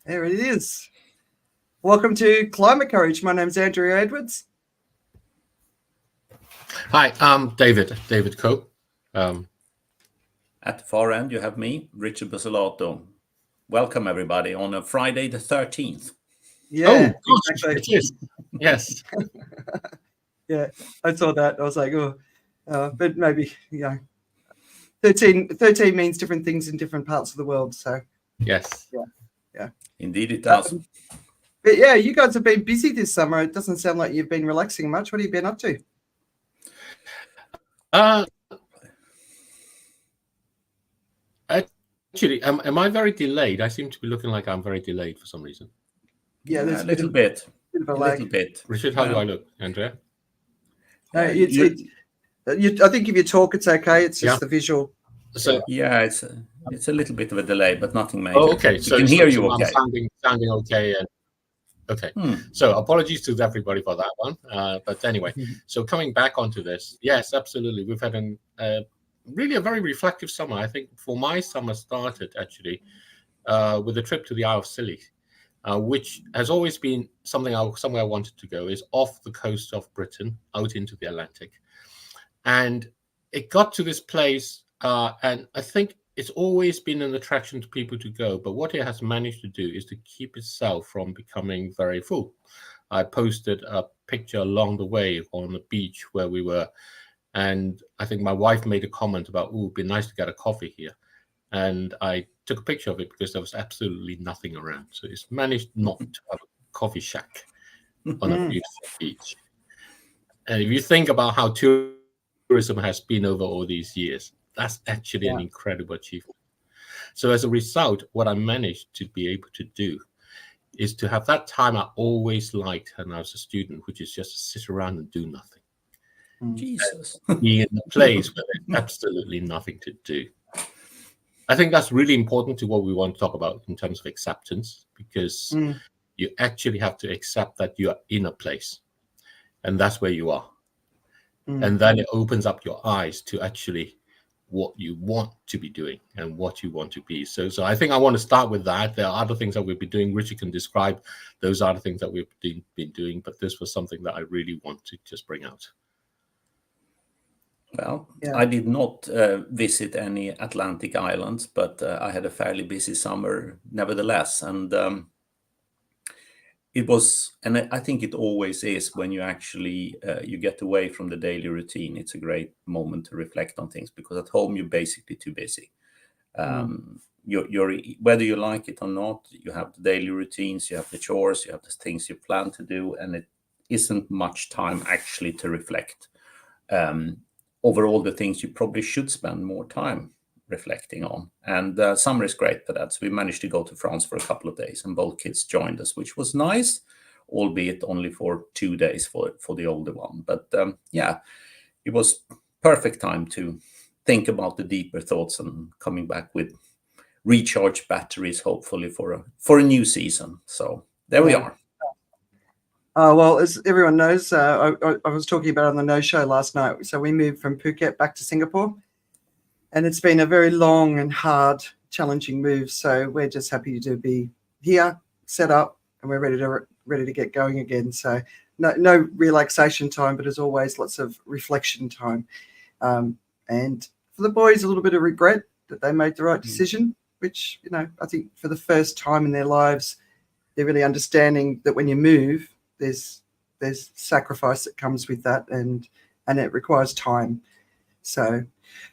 There it is. Welcome to Climate Courage. My name's Andrea Edwards. Hi, I'm David Coe. At the far end, you have me, Richard Basolato. Welcome, everybody, on a Friday the 13th. Yeah, gosh, exactly. it is. Yes. Yeah, I saw that. I was like, but maybe, 13 means different things in different parts of the world. So, Yes. Yeah. Indeed, it does. But yeah, you guys have been busy this summer. It doesn't sound like you've been relaxing much. What have you been up to? Actually, am I very delayed? I seem to be looking like I'm very delayed for some reason. Yeah, there's a little bit. Bit of a A lag. little bit. Richard, how do I look, Andrea? No, I think if you talk, it's okay. It's just the visual. So yeah, it's a little bit of a delay, but nothing major. Oh, okay. We can hear you okay. I'm sounding okay. Okay. So apologies to everybody for that one. But anyway, so coming back onto this, yes, absolutely. We've had really a very reflective summer. I think for my summer started actually with a trip to the Isle of Scilly, which has always been somewhere I wanted to go, is off the coast of Britain, out into the Atlantic. And it got to this place, and I think it's always been an attraction to people to go, but what it has managed to do is to keep itself from becoming very full. I posted a picture along the way on the beach where we were, and I think my wife made a comment about, "Oh, it'd be nice to get a coffee here." And I took a picture of it because there was absolutely nothing around. So it's managed not to have a coffee shack on a beautiful beach. And if you think about how tourism has been over all these years, that's actually an incredible achievement. So as a result, what I managed to be able to do is to have that time I always liked when I was a student, which is just to sit around and do nothing. Jesus. Be in a place where there's absolutely nothing to do. I think that's really important to what we want to talk about in terms of acceptance, because you actually have to accept that you are in a place and that's where you are. And then it opens up your eyes to actually what you want to be doing and what you want to be. So I think I want to start with that. There are other things that we've been doing. Richard can describe those other things that we've been doing, but this was something that I really want to just bring out. Well, I did not visit any Atlantic islands, but I had a fairly busy summer nevertheless. And it was, and I think it always is, when you actually you get away from the daily routine, it's a great moment to reflect on things, because at home you're basically too busy. You're whether you like it or not, you have the daily routines, you have the chores, you have the things you plan to do, and it isn't much time actually to reflect over all the things you probably should spend more time reflecting on. And summer is great for that. So we managed to go to France for a couple of days, and both kids joined us, which was nice, albeit only for 2 days for the older one. But it was perfect time to think about the deeper thoughts and coming back with recharged batteries, hopefully for a new season. So there we are. Well, as everyone knows, I was talking about on the No Show last night. So we moved from Phuket back to Singapore, and it's been a very long and hard, challenging move. So we're just happy to be here, set up, and we're ready to get going again. So no relaxation time, but as always, lots of reflection time. And for the boys, a little bit of regret that they made the right decision, which, I think for the first time in their lives, they're really understanding that when you move, there's sacrifice that comes with that, and it requires time. So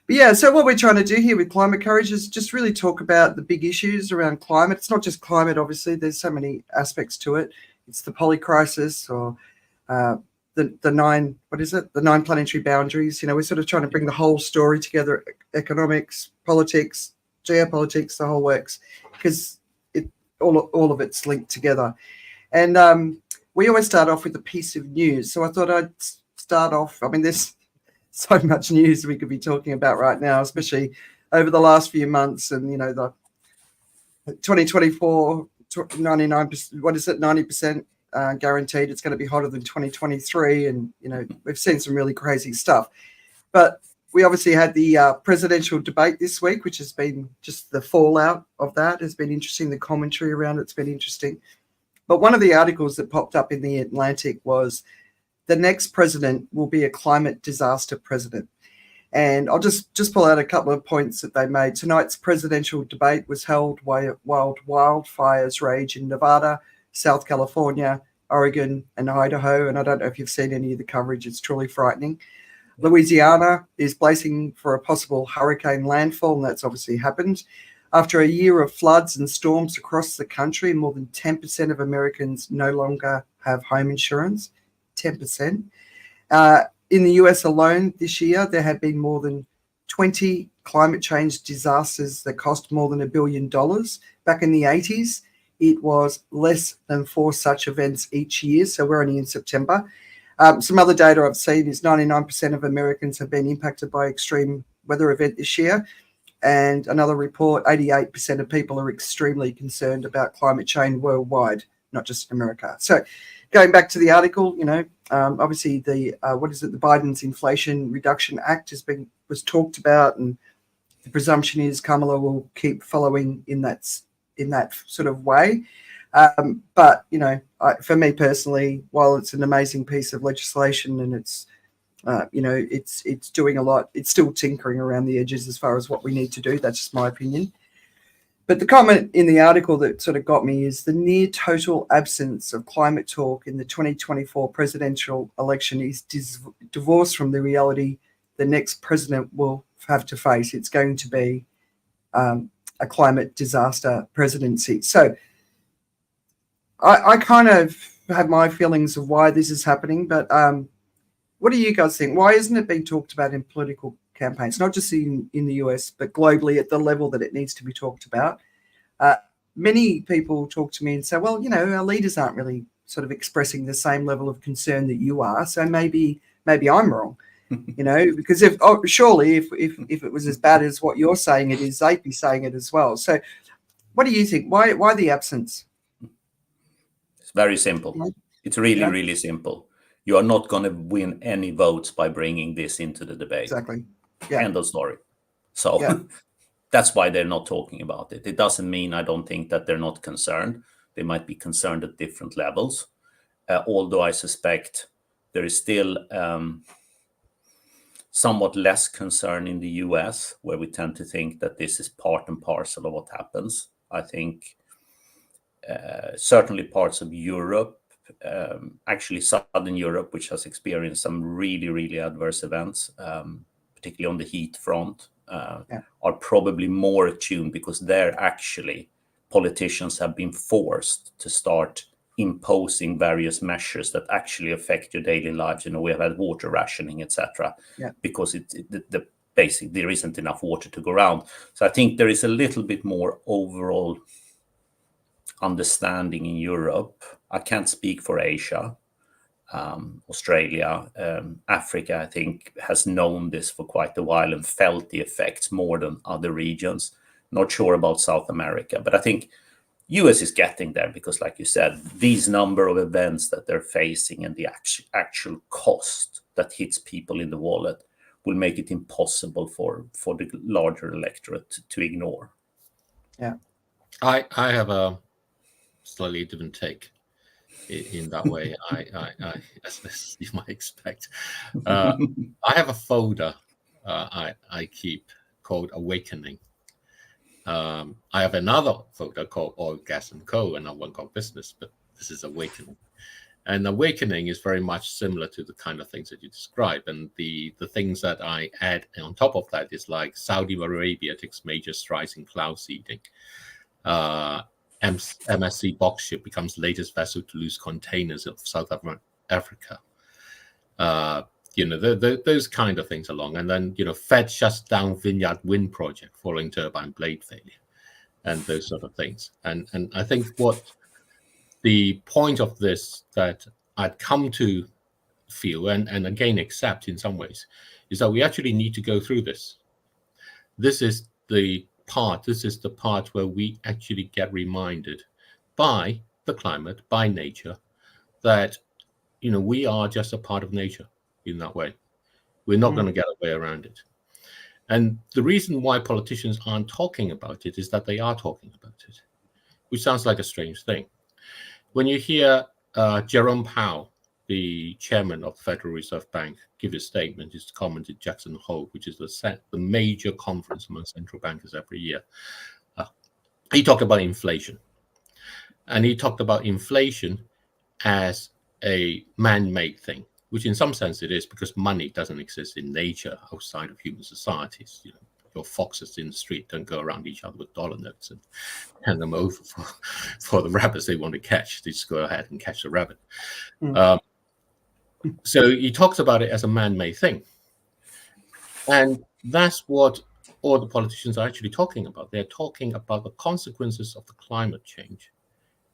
what we're trying to do here with Climate Courage is just really talk about the big issues around climate. It's not just climate, obviously. There's so many aspects to it. It's the poly crisis, or the nine planetary boundaries. We're sort of trying to bring the whole story together: economics, politics, geopolitics, the whole works, because all of it's linked together. And we always start off with a piece of news. So I thought I'd start off. I mean, there's so much news we could be talking about right now, especially over the last few months. And, the 2024, 99%, 90% guaranteed it's going to be hotter than 2023. And, we've seen some really crazy stuff. But we obviously had the presidential debate this week, which has been just the fallout of that has been interesting. The commentary around it's been interesting. But one of the articles that popped up in the Atlantic was the next president will be a climate disaster president. And I'll just pull out a couple of points that they made. Tonight's presidential debate was held while wildfires rage in Nevada, South California, Oregon, and Idaho. And I don't know if you've seen any of the coverage. It's truly frightening. Louisiana is bracing for a possible hurricane landfall, and that's obviously happened. After a year of floods and storms across the country, more than 10% of Americans no longer have home insurance. 10%. In the US alone this year, there have been more than 20 climate change disasters that cost more than $1 billion. Back in the 80s, it was less than 4 such events each year. So we're only in September. Some other data I've seen is 99% of Americans have been impacted by extreme weather event this year. And another report, 88% of people are extremely concerned about climate change worldwide, not just America. So going back to the article, obviously the Biden's Inflation Reduction Act was talked about, and the presumption is Kamala will keep following in that sort of way. But for me personally, while it's an amazing piece of legislation and it's doing a lot, it's still tinkering around the edges as far as what we need to do. That's just my opinion. But the comment in the article that sort of got me is the near total absence of climate talk in the 2024 presidential election is divorced from the reality the next president will have to face. It's going to be a climate disaster presidency. So I kind of have my feelings of why this is happening, but what do you guys think? Why isn't it being talked about in political campaigns, not just in the US, but globally at the level that it needs to be talked about? Many people talk to me and say, well, our leaders aren't really sort of expressing the same level of concern that you are. So maybe I'm wrong, because surely if it was as bad as what you're saying it is, they'd be saying it as well. So what do you think? Why the absence? It's very simple. It's really, really simple. You are not going to win any votes by bringing this into the debate. Exactly. Yeah. End of story. So that's why they're not talking about it. It doesn't mean I don't think that they're not concerned. They might be concerned at different levels. Although I suspect there is still somewhat less concern in the US, where we tend to think that this is part and parcel of what happens. I think certainly parts of Europe, actually Southern Europe, which has experienced some really, really adverse events, particularly on the heat front, are probably more attuned because there actually politicians have been forced to start imposing various measures that actually affect your daily lives. We have had water rationing, etc., because basically there isn't enough water to go around. So I think there is a little bit more overall understanding in Europe. I can't speak for Asia. Australia, Africa, I think, has known this for quite a while and felt the effects more than other regions. Not sure about South America, but I think US is getting there because, like you said, these number of events that they're facing and the actual cost that hits people in the wallet will make it impossible for the larger electorate to ignore. Yeah, I have a slightly different take in that way. I as you might expect, I have a folder I keep called Awakening. I have another folder called Oil, Gas, and Coal, and one called Business, but this is Awakening. And Awakening is very much similar to the kind of things that you describe. And the things that I add on top of that is like Saudi Arabia takes major strides in cloud seeding. MSC box ship becomes latest vessel to lose containers of South Africa. Those kind of things along. And then, Fed shuts down Vineyard Wind project following turbine blade failure and those sort of things. And I think what the point of this that I'd come to feel and again accept in some ways is that we actually need to go through this. This is the part where we actually get reminded by the climate, by nature, that, we are just a part of nature in that way. We're not going to get a way around it. And the reason why politicians aren't talking about it is that they are talking about it, which sounds like a strange thing. When you hear Jerome Powell, the chairman of the Federal Reserve Bank, give his statement, his comment at Jackson Hole, which is the major conference among central bankers every year, he talked about inflation. And he talked about inflation as a man-made thing, which in some sense it is, because money doesn't exist in nature outside of human societies. You know, your foxes in the street don't go around each other with dollar notes and hand them over for the rabbits they want to catch. They just go ahead and catch the rabbit. So he talks about it as a man-made thing. And that's what all the politicians are actually talking about. They're talking about the consequences of the climate change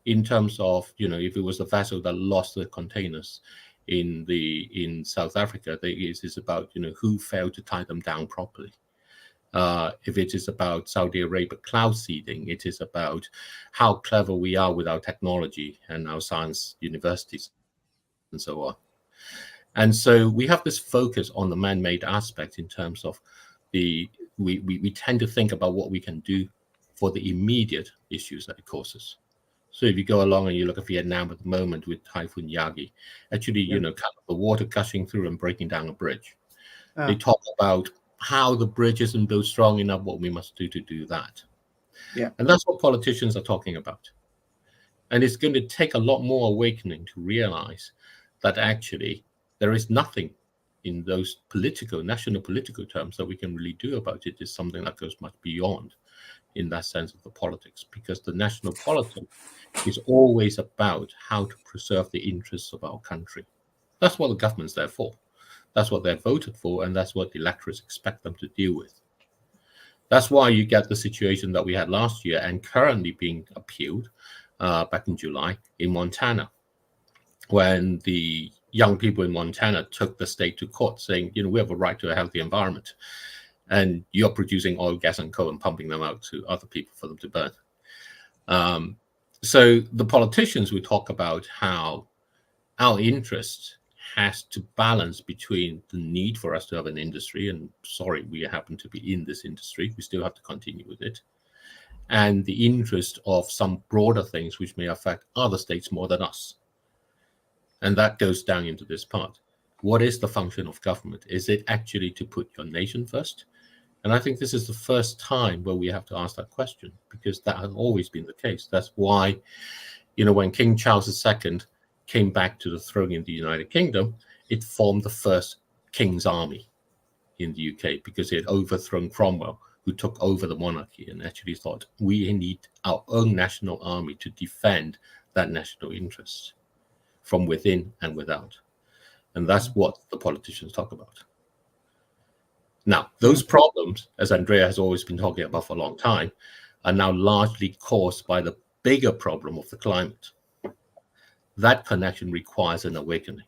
in terms of, you know, if it was a vessel that lost the containers in South Africa, it is about, you know, who failed to tie them down properly. If it is about Saudi Arabia cloud seeding, it is about how clever we are with our technology and our science universities and so on. And so we have this focus on the man-made aspect in terms of we tend to think about what we can do for the immediate issues that it causes. So if you go along and you look at Vietnam at the moment with Typhoon Yagi, actually, you know, kind of the water gushing through and breaking down a bridge. They talk about how the bridge isn't built strong enough, what we must do to do that. Yeah. And that's what politicians are talking about. And it's going to take a lot more awakening to realize that actually there is nothing in those national political terms that we can really do about it. Is something that goes much beyond in that sense of the politics, because the national politics is always about how to preserve the interests of our country. That's what the government's there for. That's what they're voted for, and that's what the electorates expect them to deal with. That's why you get the situation that we had last year and currently being appealed back in July in Montana, when the young people in Montana took the state to court saying, you know, we have a right to a healthy environment, and you're producing oil, gas, and coal and pumping them out to other people for them to burn. So the politicians will talk about how our interest has to balance between the need for us to have an industry, and sorry, we happen to be in this industry, we still have to continue with it, and the interest of some broader things which may affect other states more than us. And that goes down into this part. What is the function of government? Is it actually to put your nation first? And I think this is the first time where we have to ask that question, because that has always been the case. That's why, you know, when King Charles II came back to the throne in the United Kingdom, it formed the first King's Army in the UK, because it had overthrown Cromwell, who took over the monarchy, and actually thought we need our own national army to defend that national interest from within and without. And that's what the politicians talk about. Now, those problems, as Andrea has always been talking about for a long time, are now largely caused by the bigger problem of the climate. That connection requires an awakening.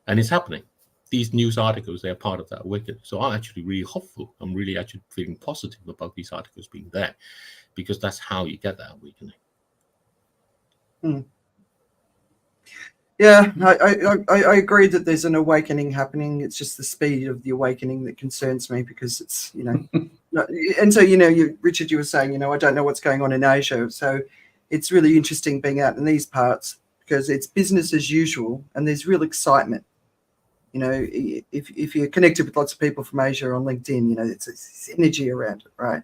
And it's happening. These news articles, they're part of that awakening. So I'm actually really hopeful. I'm really actually feeling positive about these articles being there, because that's how you get that awakening. Yeah, I agree that there's an awakening happening. It's just the speed of the awakening that concerns me, because it's, you know, and so, you know, Richard, you were saying, you know, I don't know what's going on in Asia. So it's really interesting being out in these parts, because it's business as usual and there's real excitement. You know, if you're connected with lots of people from Asia on LinkedIn, you know, it's energy around it, right?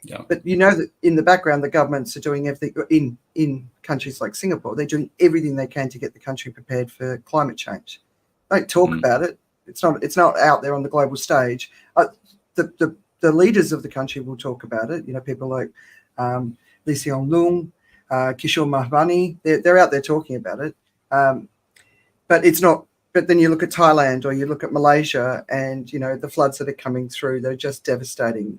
Yeah. But you know that in the background, the governments are doing everything in countries like Singapore. They're doing everything they can to get the country prepared for climate change. They don't talk about it. It's not out there on the global stage. The leaders of the country will talk about it. You know, people like Lee Hsien Loong, Kishore Mahbani. They're out there talking about it. But it's not. But then you look at Thailand or you look at Malaysia, and you know the floods that are coming through. They're just devastating.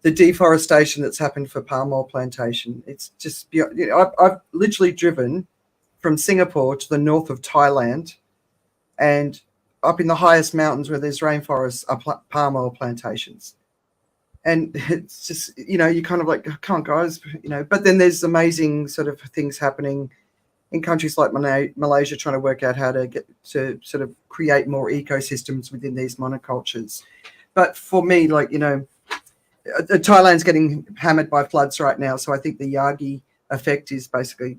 The deforestation that's happened for palm oil plantation. It's just, you know, I've literally driven from Singapore to the north of Thailand, and up in the highest mountains where there's rainforests are palm oil plantations. And it's just, you know, you kind of like, come on, guys, you know, but then there's amazing sort of things happening in countries like Malaysia, trying to work out how to get to sort of create more ecosystems within these monocultures. But for me, like, Thailand's getting hammered by floods right now. So I think the Yagi effect is basically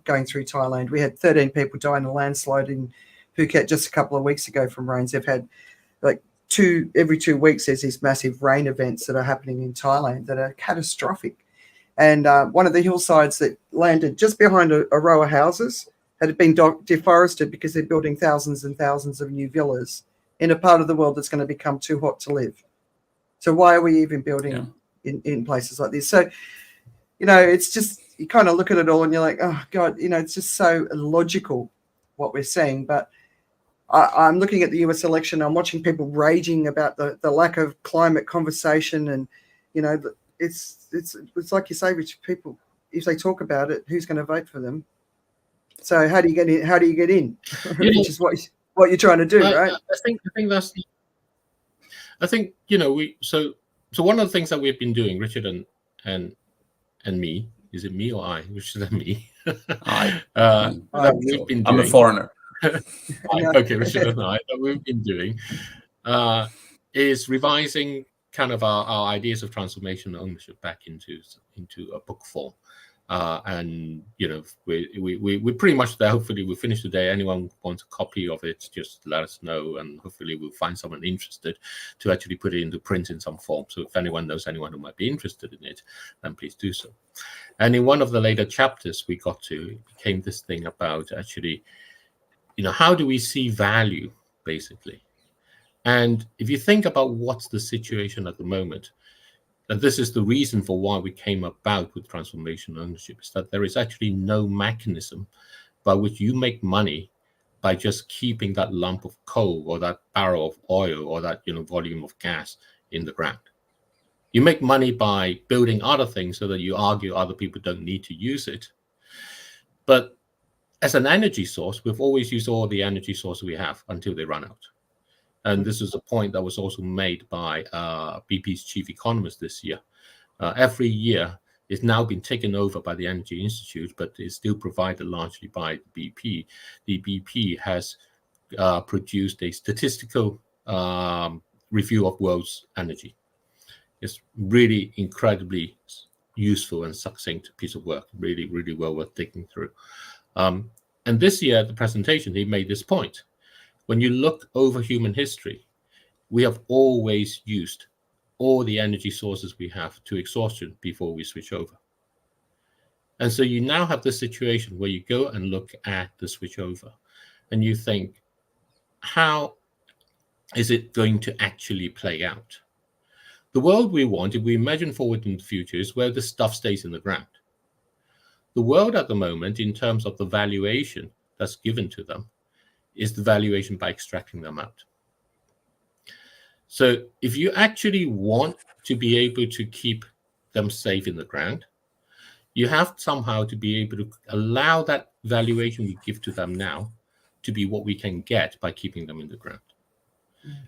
going through Thailand. We had 13 people die in a landslide in Phuket just a couple of weeks ago from rains. They've had like every 2 weeks, there's these massive rain events that are happening in Thailand that are catastrophic. And one of the hillsides that landed just behind a row of houses had been deforested because they're building thousands and thousands of new villas in a part of the world that's going to become too hot to live. So why are we even building in places like this? So, it's just, you kind of look at it all and you're like, oh God, it's just so illogical what we're seeing. But I'm looking at the US election. I'm watching people raging about the lack of climate conversation. And, it's like you say, Rich, people, if they talk about it, who's going to vote for them? So how do you get in? How do you get in? Which is what you're trying to do, right? I think so one of the things that we've been doing, Richard and me, is it me or I? Richard and me. We've been doing, I'm a foreigner. Okay, Richard and I, that we've been doing is revising kind of our ideas of transformation and ownership back into a book form. And we're pretty much there. Hopefully we'll finish today. Anyone wants a copy of it, just let us know, and hopefully we'll find someone interested to actually put it into print in some form. So if anyone knows anyone who might be interested in it, then please do so. And in one of the later chapters we got to, it became this thing about actually, how do we see value, basically? And if you think about what's the situation at the moment, and this is the reason for why we came about with transformation ownership, is that there is actually no mechanism by which you make money by just keeping that lump of coal or that barrel of oil or that volume of gas in the ground. You make money by building other things so that you argue other people don't need to use it. But as an energy source, we've always used all the energy sources we have until they run out. And this is a point that was also made by BP's chief economist this year. Every year, it's now been taken over by the Energy Institute, but is still provided largely by the BP. The BP has produced a statistical review of world's energy. It's really incredibly useful and succinct piece of work, really, really well worth digging through. And this year, the presentation, he made this point. When you look over human history, we have always used all the energy sources we have to exhaustion before we switch over. And so you now have this situation where you go and look at the switch over and you think, how is it going to actually play out? The world we want, if we imagine forward in the future, is where the stuff stays in the ground. The world at the moment, in terms of the valuation that's given to them, is the valuation by extracting them out. So if you actually want to be able to keep them safe in the ground, you have somehow to be able to allow that valuation we give to them now to be what we can get by keeping them in the ground.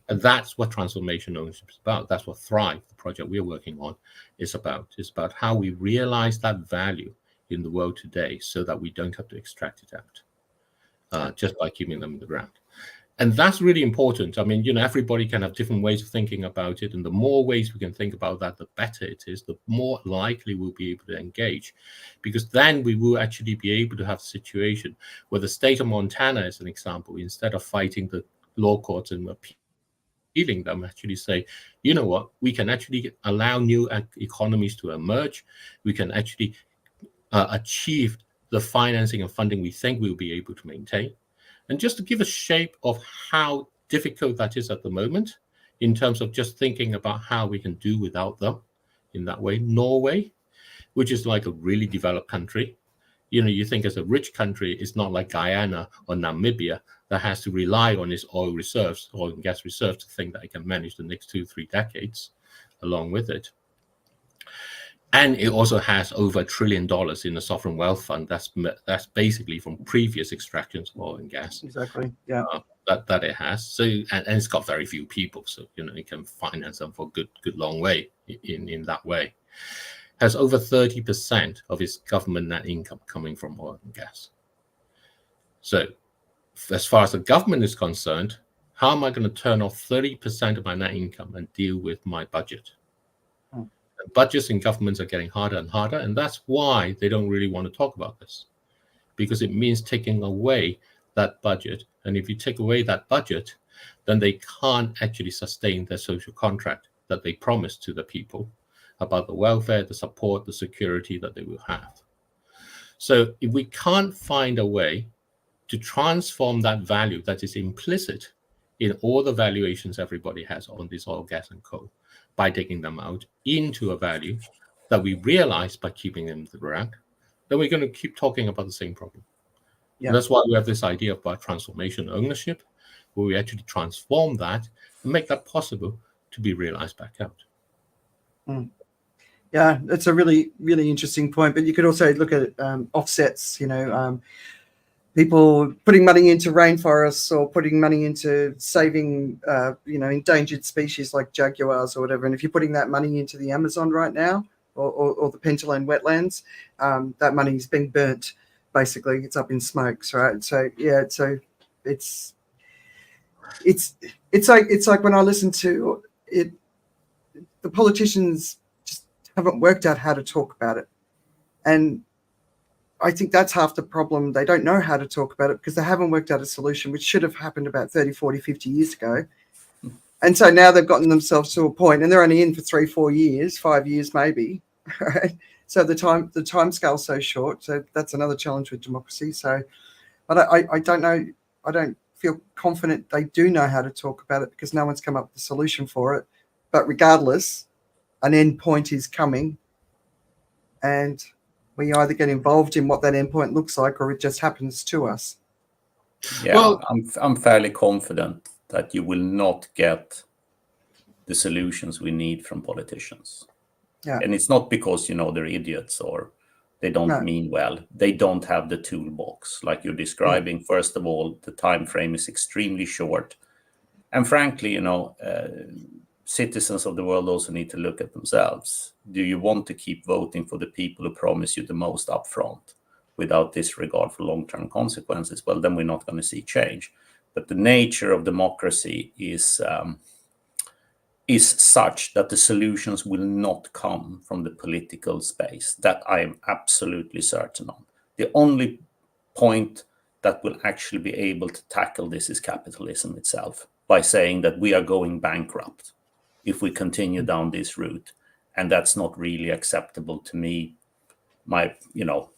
And that's what transformation ownership is about. That's what Thrive, the project we're working on, is about. It's about how we realize that value in the world today so that we don't have to extract it out. Just by keeping them in the ground. And that's really important. I mean, everybody can have different ways of thinking about it. And the more ways we can think about that, the better it is, the more likely we'll be able to engage. Because then we will actually be able to have a situation where the state of Montana, as an example, instead of fighting the law courts and appealing them, actually say, you know what, we can actually allow new economies to emerge. We can actually achieve the financing and funding we think we'll be able to maintain. And just to give a shape of how difficult that is at the moment, in terms of just thinking about how we can do without them in that way. Norway, which is like a really developed country, you think as a rich country, it's not like Guyana or Namibia that has to rely on its oil and gas reserves to think that it can manage the next 2-3 decades along with it. And it also has over $1 trillion in the sovereign wealth fund. That's basically from previous extractions of oil and gas. Exactly. Yeah. That it has. So and it's got very few people. So it can finance them for good long way in that way. Has over 30% of its government net income coming from oil and gas. So as far as the government is concerned, How am I going to turn off 30% of my net income and deal with my budget? Budgets in governments are getting harder and harder, and that's why they don't really want to talk about this, because it means taking away that budget. And if you take away that budget, then they can't actually sustain their social contract that they promised to the people about the welfare, the support, the security that they will have. So if we can't find a way to transform that value that is implicit in all the valuations everybody has on this oil, gas, and coal, by taking them out into a value that we realize by keeping them in the ground, then we're going to keep talking about the same problem. Yeah. And that's why we have this idea about transformation ownership, where we actually transform that and make that possible to be realized back out. Yeah, that's a really, really interesting point. But you could also look at offsets, people putting money into rainforests or putting money into saving, endangered species like jaguars or whatever. And if you're putting that money into the Amazon right now or the Pentland wetlands, that money is being burnt. Basically, it's up in smokes, right? So yeah, so it's like when I listen to it, the politicians just haven't worked out how to talk about it, and I think that's half the problem. They don't know how to talk about it because they haven't worked out a solution, which should have happened about 30, 40, 50 years ago. And so now they've gotten themselves to a point, and they're only in for 3-4 years, 5 years maybe, right? So the time scale's so short. So that's another challenge with democracy. So, but I don't know. I don't feel confident they do know how to talk about it because no one's come up with a solution for it. But regardless, an end point is coming, and we either get involved in what that end point looks like, or it just happens to us. Yeah, well, I'm fairly confident that you will not get the solutions we need from politicians. Yeah. And it's not because, they're idiots or they don't mean well. They don't have the toolbox like you're describing. Yeah. First of all, the time frame is extremely short. And frankly, citizens of the world also need to look at themselves. Do you want to keep voting for the people who promise you the most upfront without disregard for long-term consequences? Well, then we're not going to see change. But the nature of democracy is such that the solutions will not come from the political space. That I am absolutely certain on. The only point that will actually be able to tackle this is capitalism itself, by saying that we are going bankrupt if we continue down this route. And that's not really acceptable to me, my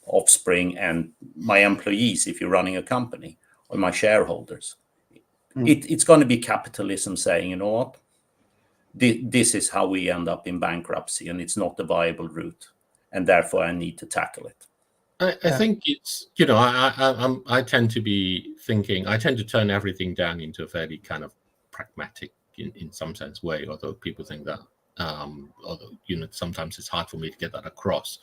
offspring, and my employees if you're running a company, or my shareholders. It's going to be capitalism saying, you know what, this is how we end up in bankruptcy, and it's not a viable route, and therefore I need to tackle it. I think it's, I tend to be thinking, I tend to turn everything down into a fairly kind of pragmatic, in some sense, way, although people think that, sometimes it's hard for me to get that across.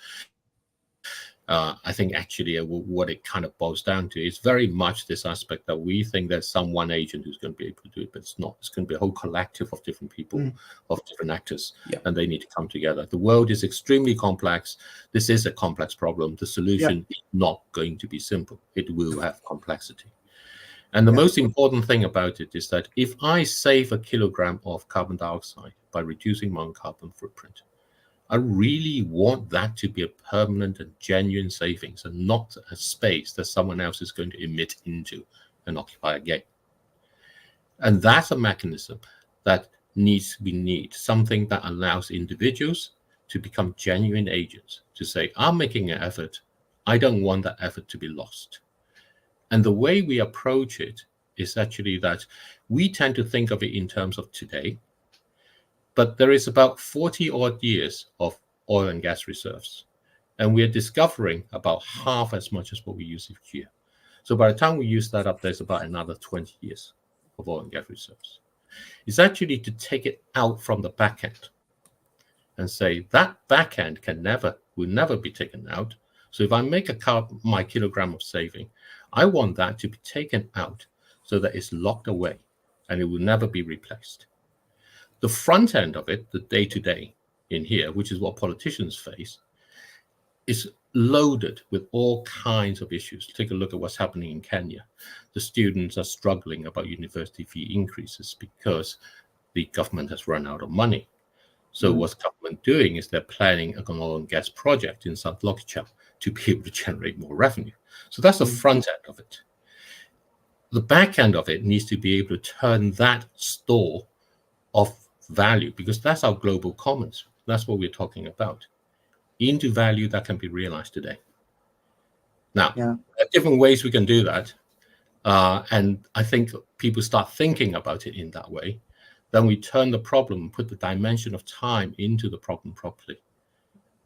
I think actually what it kind of boils down to is very much this aspect that we think there's some one agent who's going to be able to do it, but it's not. It's going to be a whole collective of different people, of different actors, and they need to come together. The world is extremely complex. This is a complex problem. The solution is not going to be simple. It will have complexity. And the most important thing about it is that if I save a kilogram of carbon dioxide by reducing my own carbon footprint, I really want that to be a permanent and genuine savings and not a space that someone else is going to emit into and occupy again. And that's a mechanism that we need something that allows individuals to become genuine agents, to say, I'm making an effort. I don't want that effort to be lost. And the way we approach it is actually that we tend to think of it in terms of today. But there is about 40 odd years of oil and gas reserves. And we are discovering about half as much as what we use each year. So by the time we use that up, there's about another 20 years of oil and gas reserves. It's actually to take it out from the back end and say that back end will never be taken out. So if I make my kilogram of saving, I want that to be taken out so that it's locked away and it will never be replaced. The front end of it, the day-to-day in here, which is what politicians face, is loaded with all kinds of issues. Take a look at what's happening in Kenya. The students are struggling about university fee increases because the government has run out of money. So what's government doing is they're planning an oil and gas project in South Lokicha to be able to generate more revenue. So that's the front end of it. The back end of it needs to be able to turn that store of value, because that's our global commons, that's what we're talking about, into value that can be realized today. Now, there are different ways we can do that. And I think people start thinking about it in that way. Then we turn the problem, put the dimension of time into the problem properly,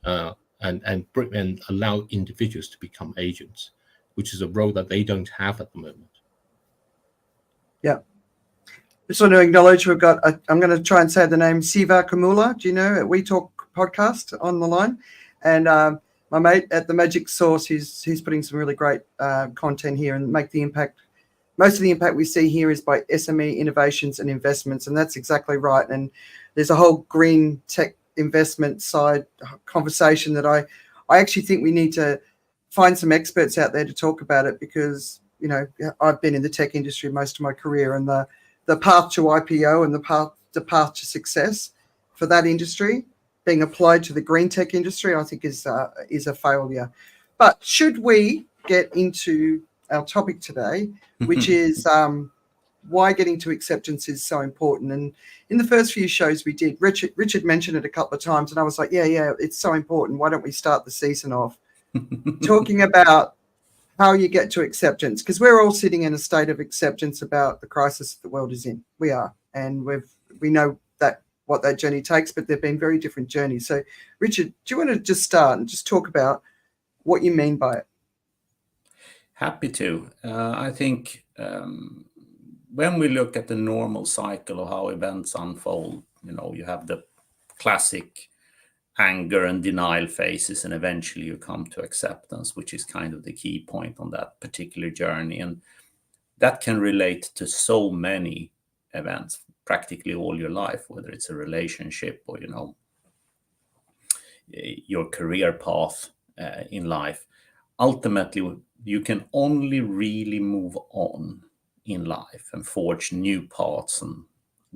and allow individuals to become agents, which is a role that they don't have at the moment. Yeah. Just want to acknowledge we've got, I'm going to try and say the name, Siva Kamula, do you know, at We Talk podcast on the line. And my mate at the Magic Source, he's putting some really great content here and make the impact. Most of the impact we see here is by SME innovations and investments, and that's exactly right. And there's a whole green tech investment side conversation that I actually think we need to find some experts out there to talk about it, because, you know, I've been in the tech industry most of my career, and the path to IPO and the path to success for that industry being applied to the green tech industry, I think is a failure. But should we get into our topic today, which is why getting to acceptance is so important. And in the first few shows we did, Richard mentioned it a couple of times, and I was like, yeah, it's so important. Why don't we start the season off talking about how you get to acceptance? Because we're all sitting in a state of acceptance about the crisis the world is in. We are, and we know that what that journey takes, but they've been very different journeys. So, Richard, do you want to just start and just talk about what you mean by it? Happy to. I think when we look at the normal cycle of how events unfold, you know, you have the classic anger and denial phases, and eventually you come to acceptance, which is kind of the key point on that particular journey. And that can relate to so many events, practically all your life, whether it's a relationship or, you know, your career path in life. Ultimately, you can only really move on in life and forge new paths and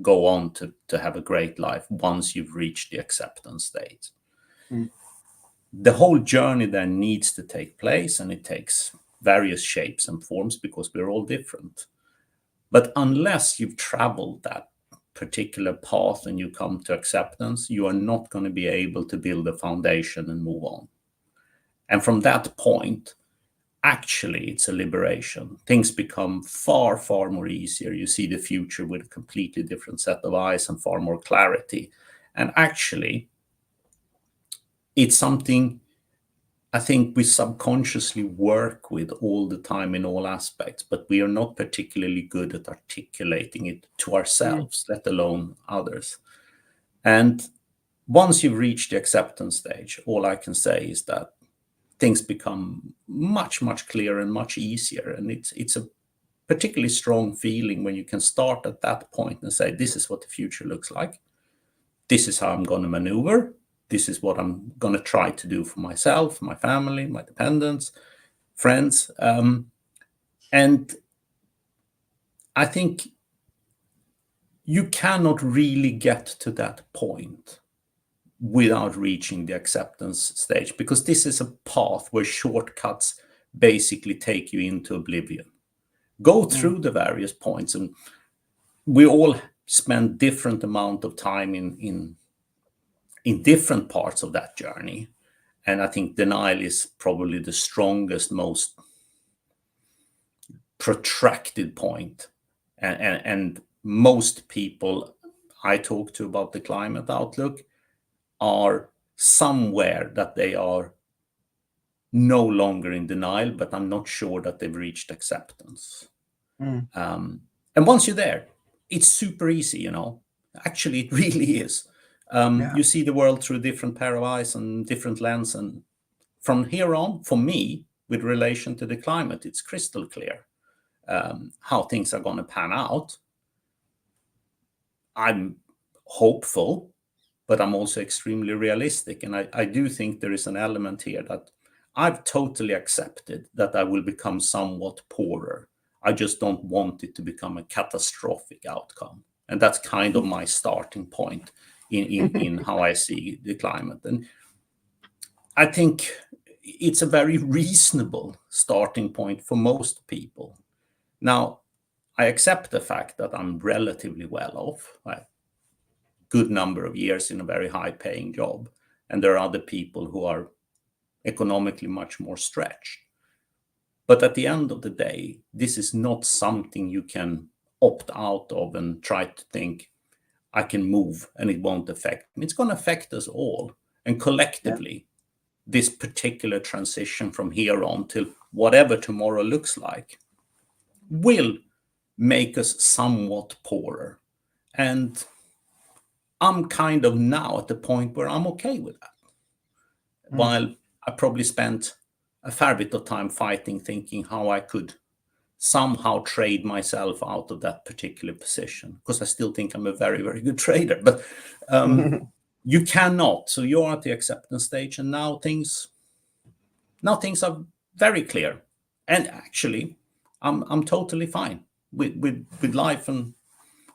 go on to have a great life once you've reached the acceptance state. The whole journey then needs to take place, and it takes various shapes and forms because we're all different. But unless you've traveled that particular path and you come to acceptance, you are not going to be able to build a foundation and move on. And from that point, actually, it's a liberation. Things become far, far more easier. You see the future with a completely different set of eyes and far more clarity. And actually, it's something I think we subconsciously work with all the time in all aspects, but we are not particularly good at articulating it to ourselves, let alone others. And once you've reached the acceptance stage, all I can say is that things become much, much clearer and much easier. And it's a particularly strong feeling when you can start at that point and say, this is what the future looks like. This is how I'm going to maneuver. This is what I'm going to try to do for myself, my family, my dependents, friends. And I think you cannot really get to that point without reaching the acceptance stage, because this is a path where shortcuts basically take you into oblivion. Go through the various points, and we all spend different amount of time in different parts of that journey. And I think denial is probably the strongest, most protracted point. And most people I talk to about the climate outlook are somewhere that they are no longer in denial, but I'm not sure that they've reached acceptance. And once you're there, it's super easy, you know. Actually, it really is. You see the world through a different pair of eyes and different lens. And from here on, for me, with relation to the climate, it's crystal clear how things are going to pan out. I'm hopeful, but I'm also extremely realistic. And I do think there is an element here that I've totally accepted that I will become somewhat poorer. I just don't want it to become a catastrophic outcome. And that's kind of my starting point in how I see the climate. And I think it's a very reasonable starting point for most people. Now, I accept the fact that I'm relatively well off, a good number of years in a very high-paying job, and there are other people who are economically much more stretched. But at the end of the day, this is not something you can opt out of and try to think, I can move and it won't affect me. It's going to affect us all. And collectively, this particular transition from here on till whatever tomorrow looks like will make us somewhat poorer. And I'm kind of now at the point where I'm okay with that. While I probably spent a fair bit of time fighting, thinking how I could somehow trade myself out of that particular position, because I still think I'm a very, very good trader. But you cannot. So you're at the acceptance stage, and now things are very clear. And actually, I'm totally fine with life and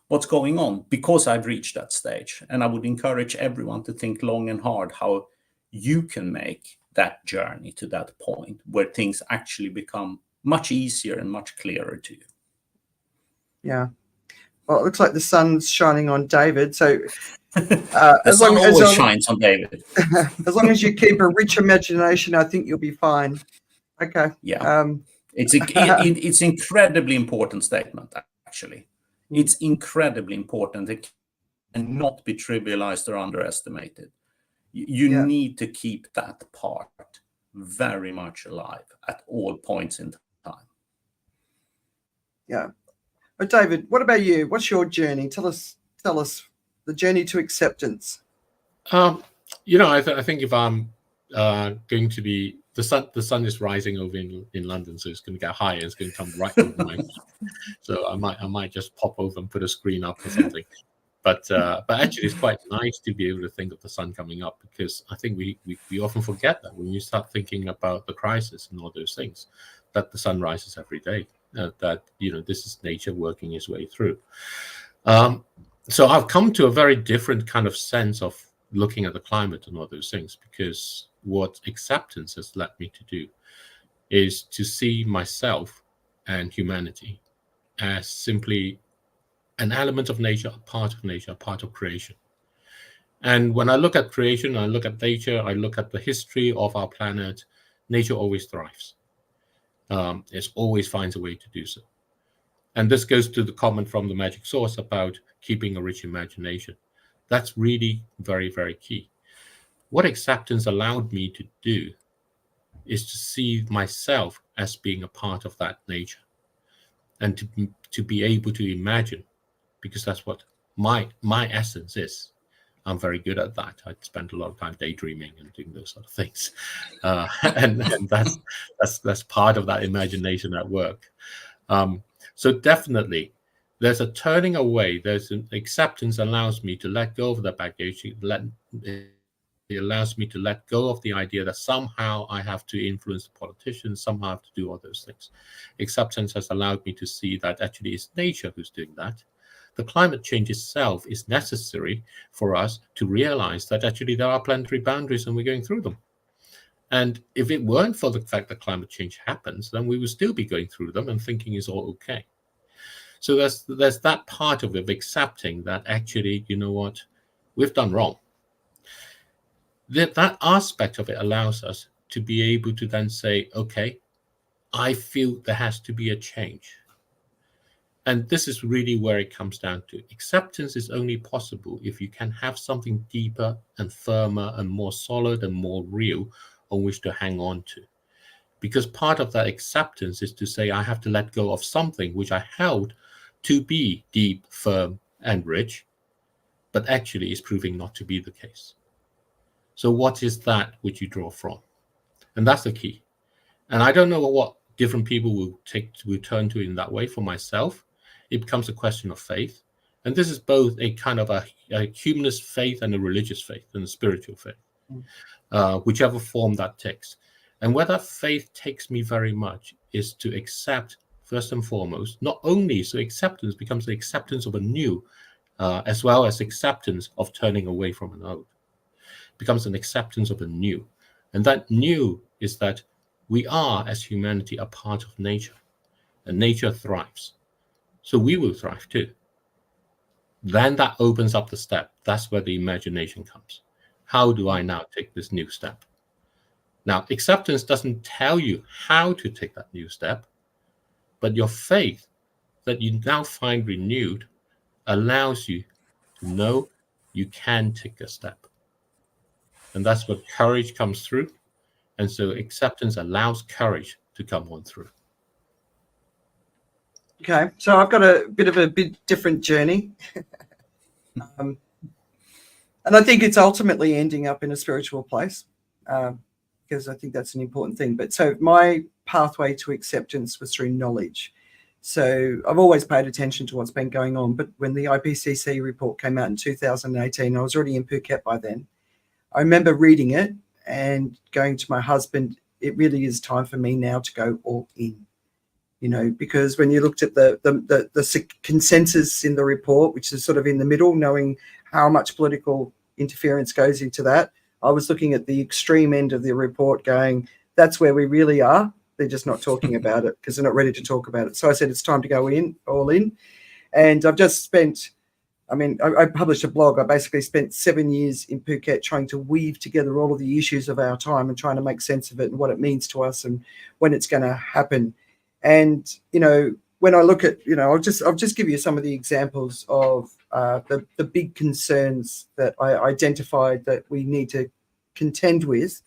what's going on, because I've reached that stage. And I would encourage everyone to think long and hard how you can make that journey to that point where things actually become much easier and much clearer to you. Yeah. Well, it looks like the sun's shining on David. So the sun always shines on David. As long as you keep a rich imagination, I think you'll be fine. Okay. Yeah. It's incredibly important statement, actually. It's incredibly important. It cannot be trivialized or underestimated. You need to keep that part very much alive at all points in time. Yeah. But David, what about you? What's your journey? Tell us the journey to acceptance. I think if I'm going to be the sun is rising over in London, so it's going to get higher. It's going to come right over my feet. So I might just pop over and put a screen up or something. But actually, it's quite nice to be able to think of the sun coming up, because I think we often forget that when you start thinking about the crisis and all those things, that the sun rises every day. That this is nature working its way through. So I've come to a very different kind of sense of looking at the climate and all those things, because what acceptance has led me to do is to see myself and humanity as simply an element of nature, a part of creation. And when I look at creation, I look at nature, I look at the history of our planet, nature always thrives. It always finds a way to do so. And this goes to the comment from the magic source about keeping a rich imagination. That's really very, very key. What acceptance allowed me to do is to see myself as being a part of that nature, and to be able to imagine, because that's what my essence is. I'm very good at that. I spent a lot of time daydreaming and doing those sort of things, and that's part of that imagination at work. So definitely, there's a turning away. There's an acceptance allows me to let go of the baggage. It allows me to let go of the idea that somehow I have to influence the politicians, somehow I have to do all those things. Acceptance has allowed me to see that actually it's nature who's doing that. The climate change itself is necessary for us to realize that actually there are planetary boundaries and we're going through them. And if it weren't for the fact that climate change happens, then we would still be going through them and thinking it's all okay. So there's that part of it, of accepting that actually, you know what, we've done wrong. That aspect of it allows us to be able to then say, okay, I feel there has to be a change. And this is really where it comes down to. Acceptance is only possible if you can have something deeper and firmer and more solid and more real on which to hang on to. Because part of that acceptance is to say, I have to let go of something which I held to be deep, firm, and rich, but actually is proving not to be the case. So what is that which you draw from? And that's the key. And I don't know what different people will turn to in that way. For myself, it becomes a question of faith. And this is both a kind of a humanist faith and a religious faith and a spiritual faith, whichever form that takes. And where that faith takes me very much is to accept, first and foremost, not only so acceptance becomes the acceptance of a new, as well as acceptance of turning away from an old. It becomes an acceptance of a new. And that new is that we are, as humanity, a part of nature. And nature thrives. So we will thrive too. Then that opens up the step. That's where the imagination comes. How do I now take this new step? Now, acceptance doesn't tell you how to take that new step, but your faith that you now find renewed allows you to know you can take a step. And that's what courage comes through. And so acceptance allows courage to come on through. Okay, so I've got a bit different journey. And I think it's ultimately ending up in a spiritual place, because I think that's an important thing. But so my pathway to acceptance was through knowledge. So I've always paid attention to what's been going on. But when the IPCC report came out in 2018, I was already in Phuket by then. I remember reading it and going to my husband, it really is time for me now to go all in. You know, because when you looked at the consensus in the report, which is sort of in the middle, knowing how much political interference goes into that, I was looking at the extreme end of the report going, that's where we really are. They're just not talking about it because they're not ready to talk about it. So I said, it's time to go all in. And I've just spent, I published a blog. I basically spent 7 years in Phuket trying to weave together all of the issues of our time and trying to make sense of it and what it means to us and when it's going to happen. And, you know, when I look at, you know, I'll just give you some of the examples of the big concerns that I identified that we need to contend with.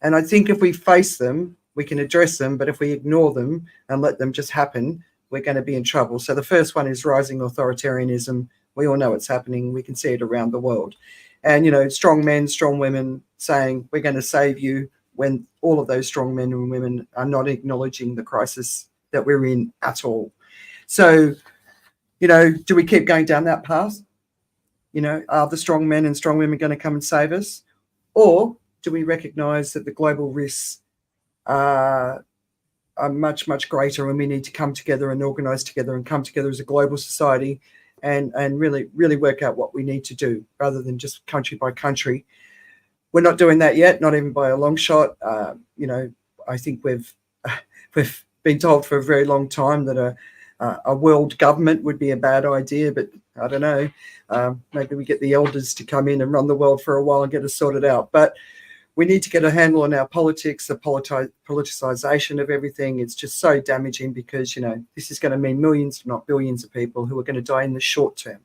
And I think if we face them, we can address them. But if we ignore them and let them just happen, we're going to be in trouble. So the first one is rising authoritarianism. We all know it's happening. We can see it around the world. And, you know, strong men, strong women saying, we're going to save you, when all of those strong men and women are not acknowledging the crisis that we're in at all. So, you know, do we keep going down that path? You know, are the strong men and strong women going to come and save us? Or do we recognise that the global risks are much, much greater, and we need to come together and organise together and come together as a global society and really, really work out what we need to do rather than just country by country? We're not doing that yet, not even by a long shot. You know, I think we've been told for a very long time that a world government would be a bad idea, but I don't know. Maybe we get the elders to come in and run the world for a while and get us sorted out. But we need to get a handle on our politics, the politicization of everything. It's just so damaging because, you know, this is going to mean millions, if not billions of people who are going to die in the short term.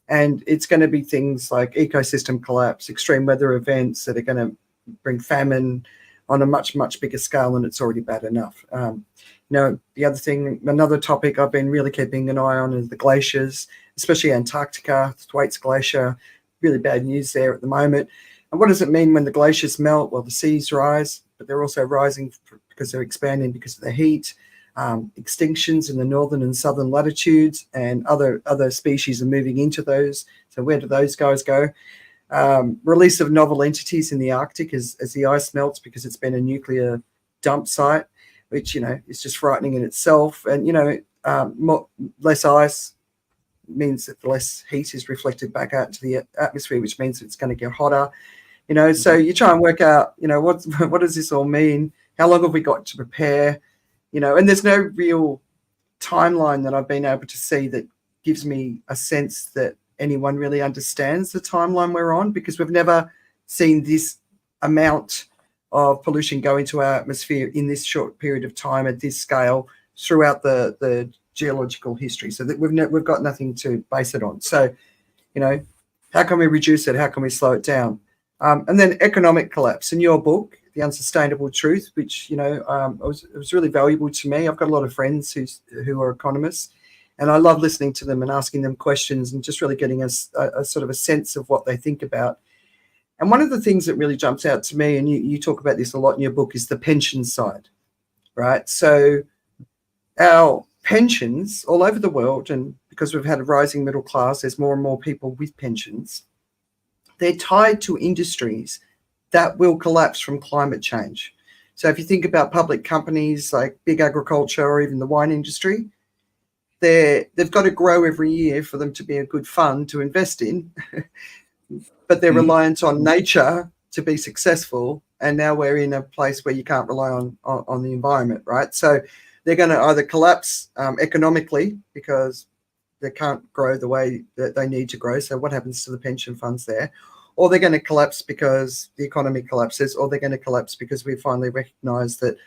And it's going to be things like ecosystem collapse, extreme weather events that are going to bring famine on a much, much bigger scale than it's already bad enough. You know, the other thing, another topic I've been really keeping an eye on is the glaciers, especially Antarctica, the Thwaites Glacier. Really bad news there at the moment. And what does it mean when the glaciers melt? Well, the seas rise, but they're also rising because they're expanding because of the heat. Extinctions in the northern and southern latitudes, and other species are moving into those. So where do those guys go? Release of novel entities in the Arctic as the ice melts because it's been a nuclear dump site, which, you know, is just frightening in itself. And, you know, less ice means that the less heat is reflected back out to the atmosphere, which means it's going to get hotter. You know, so you try and work out, you know, what does this all mean? How long have we got to prepare? You know, and there's no real timeline that I've been able to see that gives me a sense that anyone really understands the timeline we're on, because we've never seen this amount of pollution go into our atmosphere in this short period of time at this scale throughout the geological history. So that we've got nothing to base it on. So, you know, how can we reduce it? How can we slow it down? And then economic collapse. In your book, The Unsustainable Truth, which, you know, it was really valuable to me. I've got a lot of friends who are economists, and I love listening to them and asking them questions and just really getting a sort of a sense of what they think about. And one of the things that really jumps out to me, and you talk about this a lot in your book, is the pension side, right? So our pensions all over the world, and because we've had a rising middle class, there's more and more people with pensions. They're tied to industries that will collapse from climate change. So if you think about public companies like big agriculture or even the wine industry, they've got to grow every year for them to be a good fund to invest in, but they're reliant on nature to be successful. And now we're in a place where you can't rely on the environment, right? So they're going to either collapse economically because they can't grow the way that they need to grow. So what happens to the pension funds there? Or they're going to collapse because the economy collapses, or they're going to collapse because we finally recognise that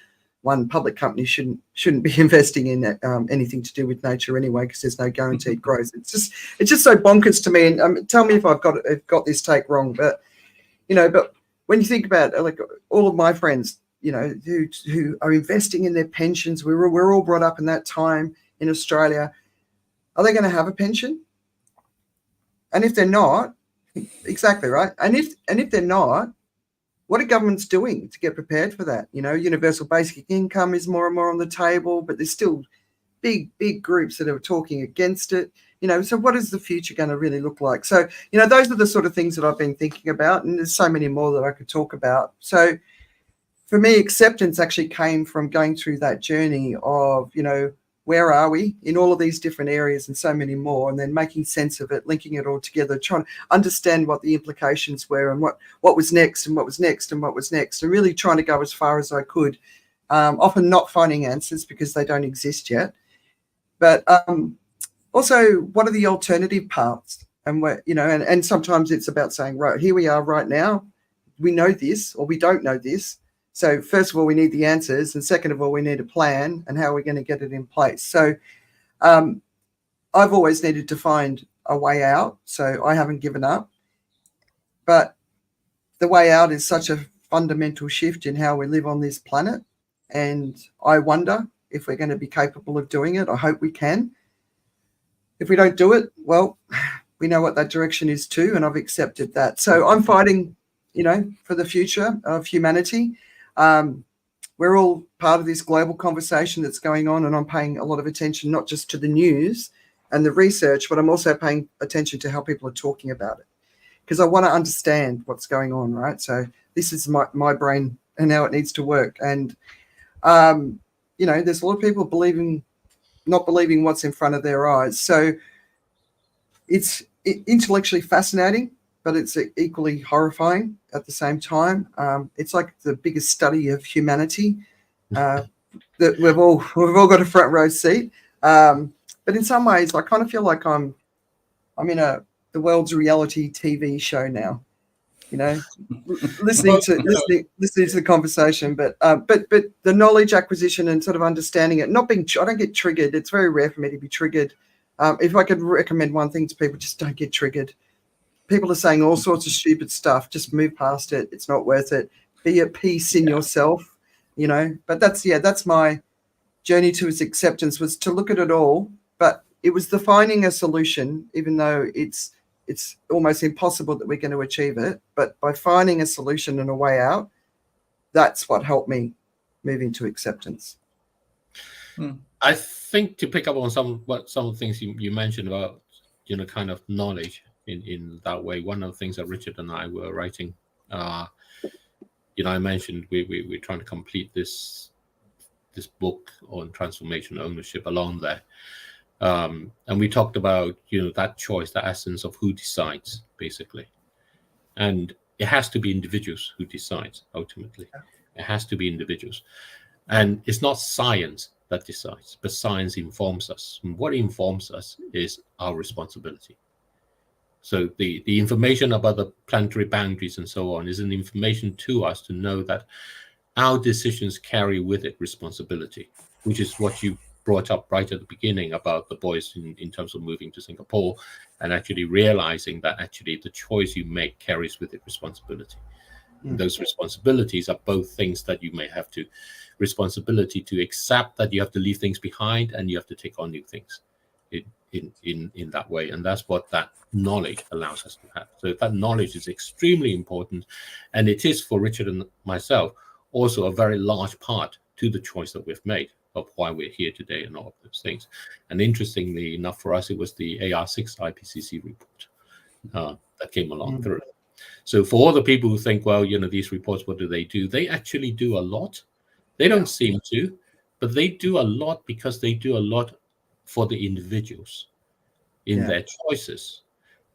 one public company shouldn't be investing in anything to do with nature anyway, because there's no guaranteed growth. It's just so bonkers to me. And tell me if I've got this take wrong, but but when you think about like all of my friends, who are investing in their pensions, we're all brought up in that time in Australia. Are they going to have a pension? And if they're not, exactly right. And if they're not, what are governments doing to get prepared for that? Universal basic income is more and more on the table, but there's still big groups that are talking against it. So what is the future going to really look like? So, those are the sort of things that I've been thinking about, and there's so many more that I could talk about. So for me, acceptance actually came from going through that journey of, where are we in all of these different areas and so many more, and then making sense of it, linking it all together, trying to understand what the implications were and what was next and what was next and what was next, and really trying to go as far as I could, often not finding answers because they don't exist yet. But also, what are the alternative paths? And and sometimes it's about saying, right, here we are right now, we know this or we don't know this. So first of all, we need the answers, and second of all, we need a plan and how we're going to get it in place. So I've always needed to find a way out, so I haven't given up. But the way out is such a fundamental shift in how we live on this planet, and I wonder if we're going to be capable of doing it. I hope we can. If we don't do it, well, we know what that direction is too, and I've accepted that. So I'm fighting, for the future of humanity. We're all part of this global conversation that's going on, and I'm paying a lot of attention, not just to the news and the research, but I'm also paying attention to how people are talking about it, because I want to understand what's going on, right? So this is my brain and how it needs to work. And, there's a lot of people not believing what's in front of their eyes. So it's intellectually fascinating, but it's equally horrifying at the same time. It's like the biggest study of humanity that we've all got a front row seat. But in some ways, I kind of feel like I'm in the world's reality TV show now. Listening to the conversation, but the knowledge acquisition and sort of understanding it, I don't get triggered. It's very rare for me to be triggered. If I could recommend one thing to people, just don't get triggered. People are saying all sorts of stupid stuff. Just move past it. It's not worth it. Be at peace in yourself, But that's my journey to its acceptance, was to look at it all. But it was the finding a solution, even though it's almost impossible that we're going to achieve it. But by finding a solution and a way out, that's what helped me move into acceptance. I think to pick up on some of the things you mentioned about, kind of knowledge in that way. One of the things that Richard and I were writing, I mentioned we're trying to complete this book on transformation ownership along there. And we talked about, that choice, the essence of who decides, basically. And it has to be individuals who decides, ultimately. It has to be individuals. And it's not science that decides, but science informs us. And what informs us is our responsibility. So the information about the planetary boundaries and so on is an information to us to know that our decisions carry with it responsibility, which is what you brought up right at the beginning about the boys in terms of moving to Singapore, and actually realizing that actually the choice you make carries with it responsibility. And those responsibilities are both things that you may have to, responsibility to accept that you have to leave things behind and you have to take on new things in that way. And that's what that knowledge allows us to have. So that knowledge is extremely important. And it is, for Richard and myself, also a very large part to the choice that we've made of why we're here today and all of those things. And interestingly enough, for us, it was the AR6 IPCC report that came along through. So for all the people who think, well, these reports, what do? They actually do a lot. They don't seem to, but they do a lot because they do a lot for the individuals in their choices.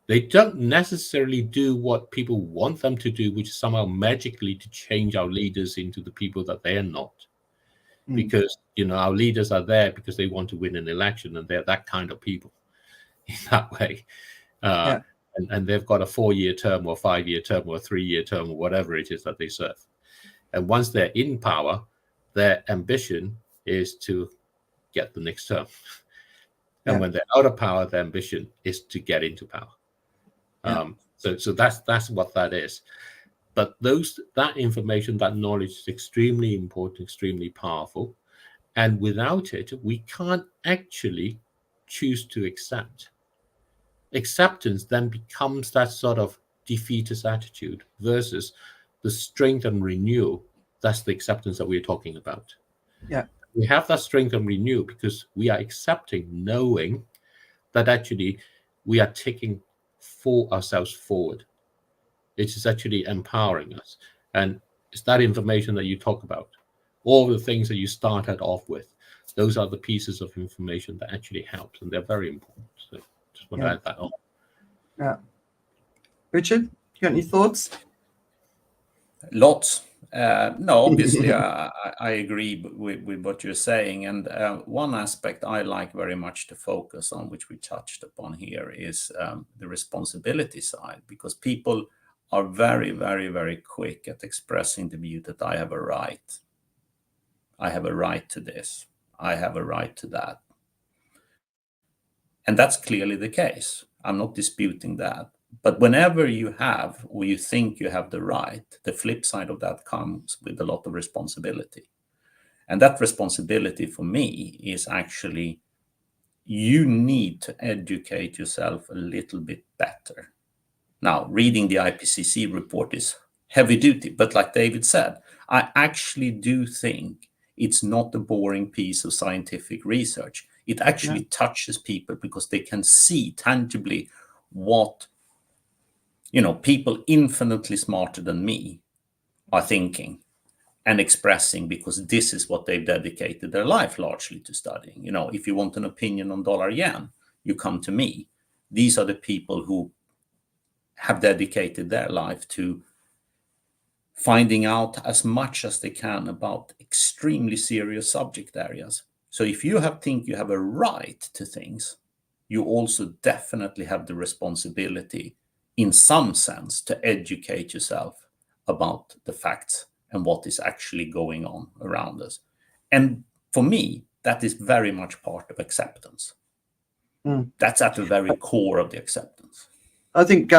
They don't necessarily do what people want them to do, which is somehow magically to change our leaders into the people that they are not. Because, our leaders are there because they want to win an election, and they're that kind of people in that way. And they've got a 4-year term or 5-year term or a 3-year term or whatever it is that they serve. And once they're in power, their ambition is to get the next term. And when they're out of power, their ambition is to get into power. So that's what that is. But that information, that knowledge is extremely important, extremely powerful. And without it, we can't actually choose to accept. Acceptance then becomes that sort of defeatist attitude versus the strength and renewal. That's the acceptance that we're talking about. We have that strength and renew because we are accepting, knowing that actually we are taking for ourselves forward. It is actually empowering us. And it's that information that you talk about. All the things that you started off with, those are the pieces of information that actually helps, and they're very important. So just want to add that on. Yeah. Richard, you got any thoughts? Lots. No, obviously, I agree with what you're saying. And one aspect I like very much to focus on, which we touched upon here, is the responsibility side, because people are very, very, very quick at expressing the view that I have a right. I have a right to this. I have a right to that. And that's clearly the case. I'm not disputing that. But whenever you have, or you think you have the right, the flip side of that comes with a lot of responsibility. And that responsibility for me is actually, you need to educate yourself a little bit better. Now, reading the IPCC report is heavy duty, but like David said, I actually do think it's not a boring piece of scientific research. It actually touches people because they can see tangibly what people infinitely smarter than me are thinking and expressing, because this is what they've dedicated their life largely to studying. If you want an opinion on dollar yen, you come to me. These are the people who have dedicated their life to finding out as much as they can about extremely serious subject areas. So if you think you have a right to things, you also definitely have the responsibility, in some sense, to educate yourself about the facts and what is actually going on around us. And for me, that is very much part of acceptance. That's at the very core of the acceptance. I think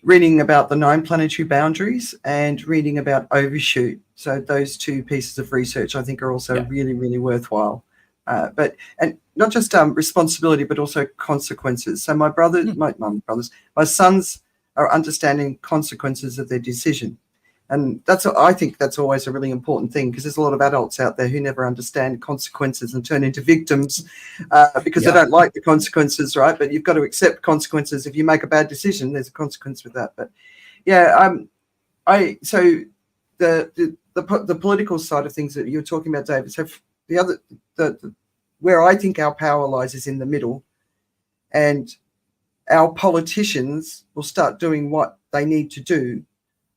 reading about the 9 Planetary Boundaries and reading about overshoot, so those two pieces of research I think are also really, really worthwhile. And not just responsibility, but also consequences. So my sons are understanding consequences of their decision. And I think that's always a really important thing, because there's a lot of adults out there who never understand consequences and turn into victims because they don't like the consequences, right? But you've got to accept consequences. If you make a bad decision, there's a consequence with that. But so the political side of things that you're talking about, David. So where I think our power lies is in the middle, and our politicians will start doing what they need to do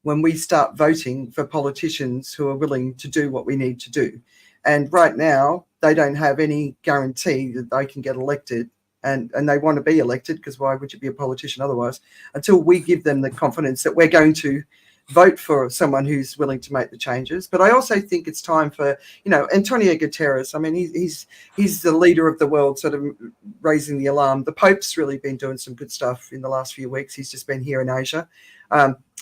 when we start voting for politicians who are willing to do what we need to do. And right now, they don't have any guarantee that they can get elected, and they want to be elected, because why would you be a politician otherwise, until we give them the confidence that we're going to vote for someone who's willing to make the changes. But I also think it's time for, Antonio Guterres. I mean, he's the leader of the world, sort of raising the alarm. The Pope's really been doing some good stuff in the last few weeks. He's just been here in Asia.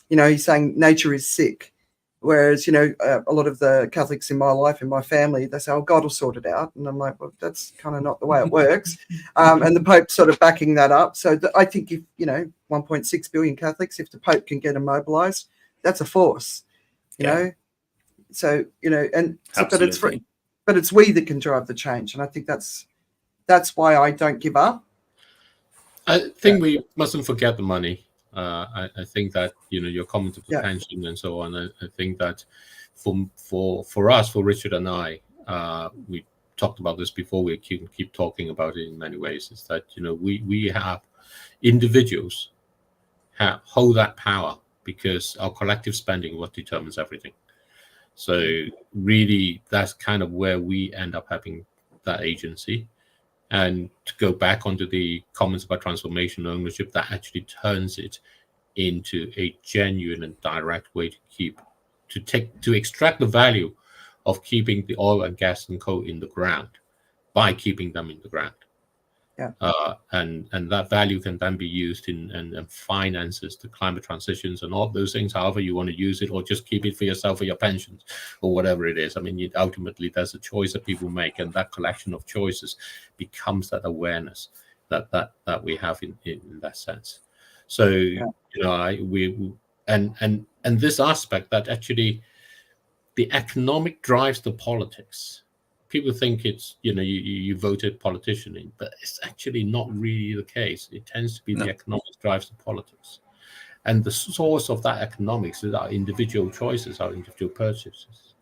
He's saying nature is sick. Whereas, a lot of the Catholics in my life, in my family, they say, oh, God will sort it out. And I'm like, well, that's kind of not the way it works. And the Pope's sort of backing that up. So I think if, 1.6 billion Catholics, if the Pope can get them mobilized, that's a force, you know. So, but it's free, but it's we that can drive the change. And I think that's why I don't give up. I think we mustn't forget the money. I think that, your comment of the pension and so on, I think that for us, for Richard and I, we talked about this before. We keep talking about it in many ways. Is that we have individuals hold that power because our collective spending is what determines everything. So really, that's kind of where we end up having that agency. And to go back onto the comments about transformation ownership, that actually turns it into a genuine and direct way to extract the value of keeping the oil and gas and coal in the ground by keeping them in the ground. Yeah. And that value can then be used in finances, the climate transitions and all those things, however you want to use it, or just keep it for yourself for your pensions or whatever it is. I mean, ultimately, there's a choice that people make, and that collection of choices becomes that awareness that we have in that sense. So, and this aspect that actually the economic drives the politics. People think it's, you voted politician in, but it's actually not really the case. It tends to be the economics drives the politics. And the source of that economics is our individual choices, our individual purchases.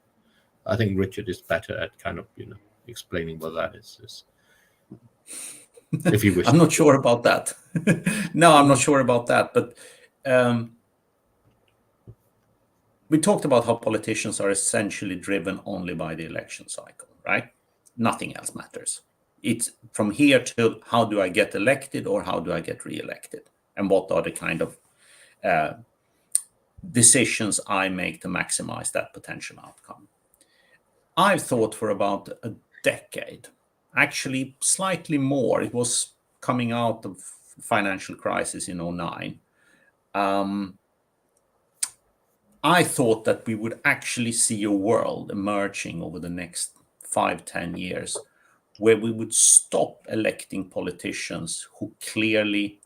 I think Richard is better at kind of, explaining what that is. If you wish. I'm not sure about that. No, I'm not sure about that. But we talked about how politicians are essentially driven only by the election cycle, right? Nothing else matters. It's from here to how do I get elected or how do I get re-elected? And what are the kind of decisions I make to maximize that potential outcome? I've thought for about a decade, actually slightly more. It was coming out of financial crisis in 2009. I thought that we would actually see a world emerging over the next 5-10 years where we would stop electing politicians who clearly,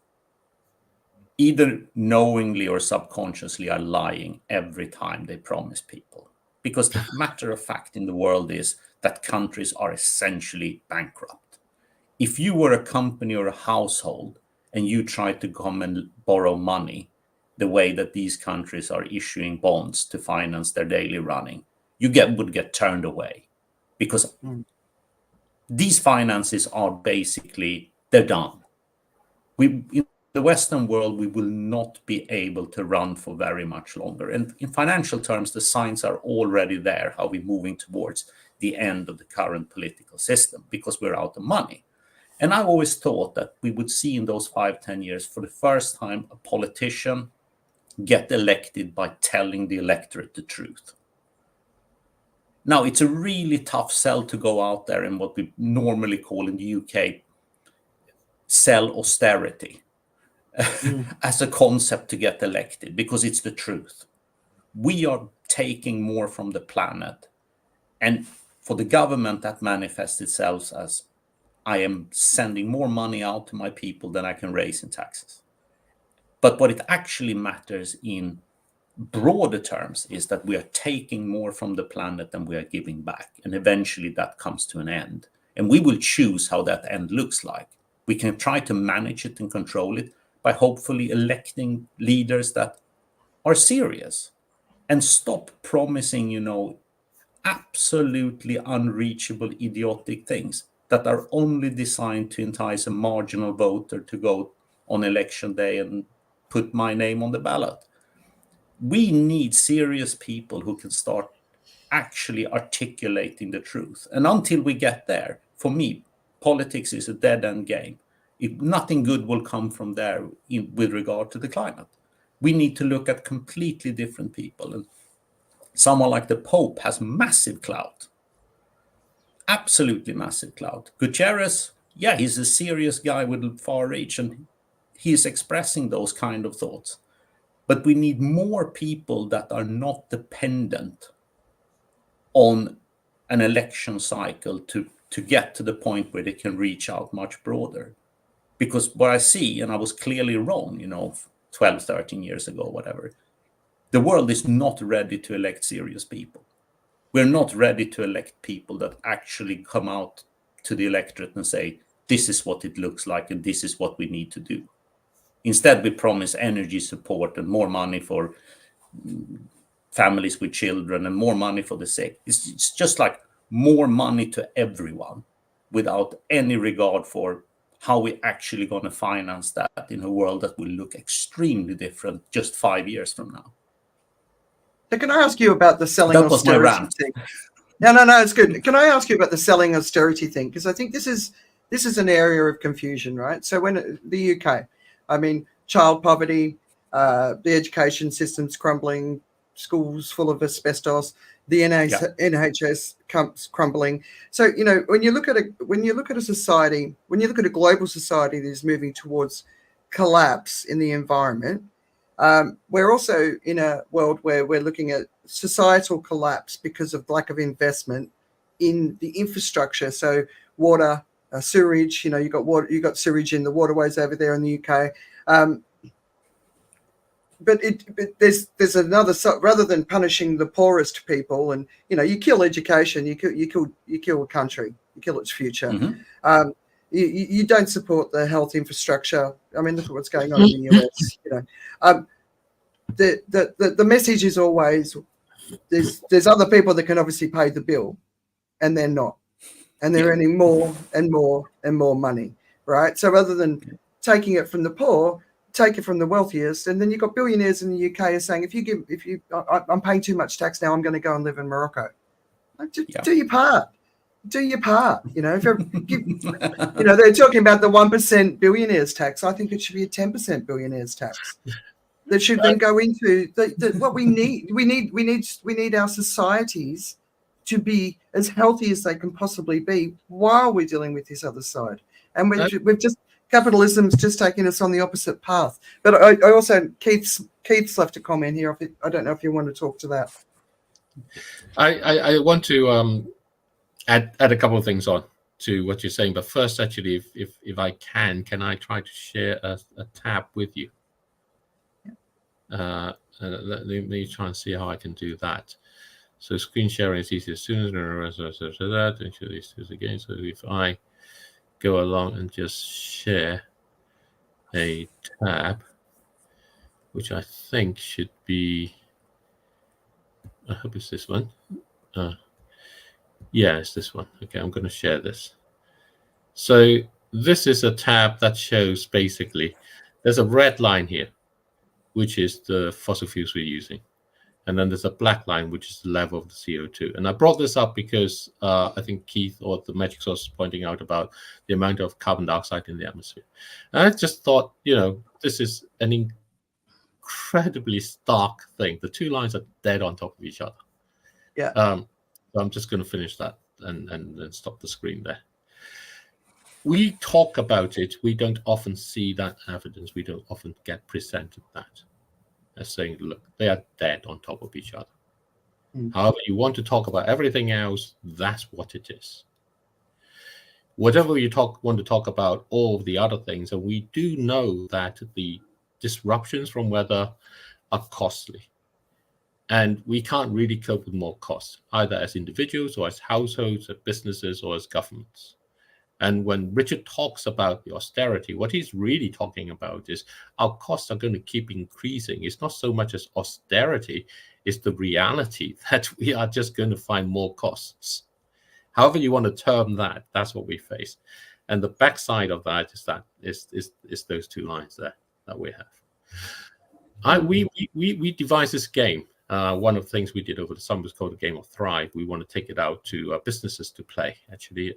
either knowingly or subconsciously, are lying every time they promise people. Because the matter of fact in the world is that countries are essentially bankrupt. If you were a company or a household and you tried to come and borrow money the way that these countries are issuing bonds to finance their daily running, you would get turned away because these finances are basically, they're done. In the Western world, we will not be able to run for very much longer. And in financial terms, the signs are already there, how we're moving towards the end of the current political system because we're out of money. And I always thought that we would see in those 5-10 years, for the first time, a politician get elected by telling the electorate the truth. Now, it's a really tough sell to go out there in what we normally call in the UK, sell austerity as a concept to get elected, because it's the truth. We are taking more from the planet. And for the government, that manifests itself as I am sending more money out to my people than I can raise in taxes. But what it actually matters in broader terms is that we are taking more from the planet than we are giving back. And eventually that comes to an end. And we will choose how that end looks like. We can try to manage it and control it by hopefully electing leaders that are serious and stop promising, absolutely unreachable, idiotic things that are only designed to entice a marginal voter to go on election day and put my name on the ballot. We need serious people who can start actually articulating the truth. And until we get there, for me, politics is a dead-end game. Nothing good will come from there with regard to the climate. We need to look at completely different people. And someone like the Pope has massive clout. Absolutely massive clout. Gutierrez, he's a serious guy with far reach, and he's expressing those kind of thoughts. But we need more people that are not dependent on an election cycle to get to the point where they can reach out much broader. Because what I see, and I was clearly wrong, 12, 13 years ago, whatever, the world is not ready to elect serious people. We're not ready to elect people that actually come out to the electorate and say, this is what it looks like and this is what we need to do. Instead, we promise energy support and more money for families with children and more money for the sick. It's just like more money to everyone without any regard for how we're actually going to finance that in a world that will look extremely different just 5 years from now. So can I ask you about the selling That was my austerity rant. thing? No, it's good. Can I ask you about the selling austerity thing? Because I think this is an area of confusion, right? So when the UK, I mean, child poverty, the education system's crumbling, schools full of asbestos, the NHS comes crumbling. So when you look at a society, when you look at a global society that is moving towards collapse in the environment, we're also in a world where we're looking at societal collapse because of lack of investment in the infrastructure. So water, sewage. You got water, you got sewage in the waterways over there in the UK. But there's another, rather than punishing the poorest people, and you kill education, you kill a country, you kill its future. Mm-hmm. You don't support the health infrastructure. I mean, look at what's going on in the US. The message is always there's other people that can obviously pay the bill, and they're not, and they're earning more and more and more money, right? So rather than taking it from the poor, take it from the wealthiest, and then you've got billionaires in the UK are saying, I'm paying too much tax now, I'm going to go and live in Morocco. Do your part. Do your part. If you're, they're talking about the 1% billionaires tax. I think it should be a 10% billionaires tax. That should then go into what we need. We need our societies to be as healthy as they can possibly be while we're dealing with this other side. And we've just capitalism's just taking us on the opposite path. But I also Keith's left a comment here. I don't know if you want to talk to that. I want to add a couple of things on to what you're saying. But first, actually, if I can I try to share a tab with you? Let me try and see how I can do that. So screen sharing is easy as soon as that. And show these two again. So if I go along and just share a tab, which I think should be, I hope it's this one. Yeah, it's this one. Okay, I'm going to share this. So this is a tab that shows basically, there's a red line here, which is the fossil fuels we're using. And then there's a black line, which is the level of the CO2. And I brought this up because I think Keith or the Magic Source is pointing out about the amount of carbon dioxide in the atmosphere. And I just thought, this is an incredibly stark thing. The two lines are dead on top of each other. Yeah. So I'm just going to finish that and then stop the screen there. We talk about it. We don't often see that evidence. We don't often get presented that as saying, look, they are dead on top of each other. However, you want to talk about everything else, that's what it is. Whatever you want to talk about all of the other things, and we do know that the disruptions from weather are costly. And we can't really cope with more costs, either as individuals or as households, as businesses, or as governments. And when Richard talks about the austerity, what he's really talking about is our costs are going to keep increasing. It's not so much as austerity, it's the reality that we are just going to find more costs. However you want to term that, that's what we face. And the backside of that is those two lines there that we have. We devised this game. One of the things we did over the summer was called the Game of Thrive. We want to take it out to businesses to play, actually,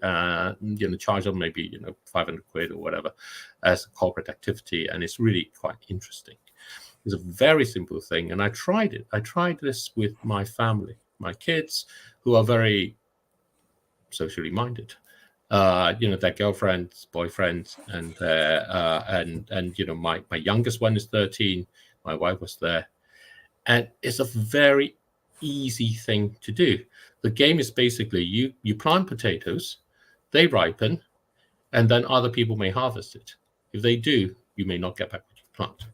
charge them maybe, 500 quid or whatever as a corporate activity. And it's really quite interesting. It's a very simple thing. And I tried it. I tried this with my family, my kids, who are very socially minded. Their girlfriends, boyfriends, and my youngest one is 13. My wife was there. And it's a very easy thing to do. The game is basically you plant potatoes, they ripen, and then other people may harvest it. If they do, you may not get back what you plant.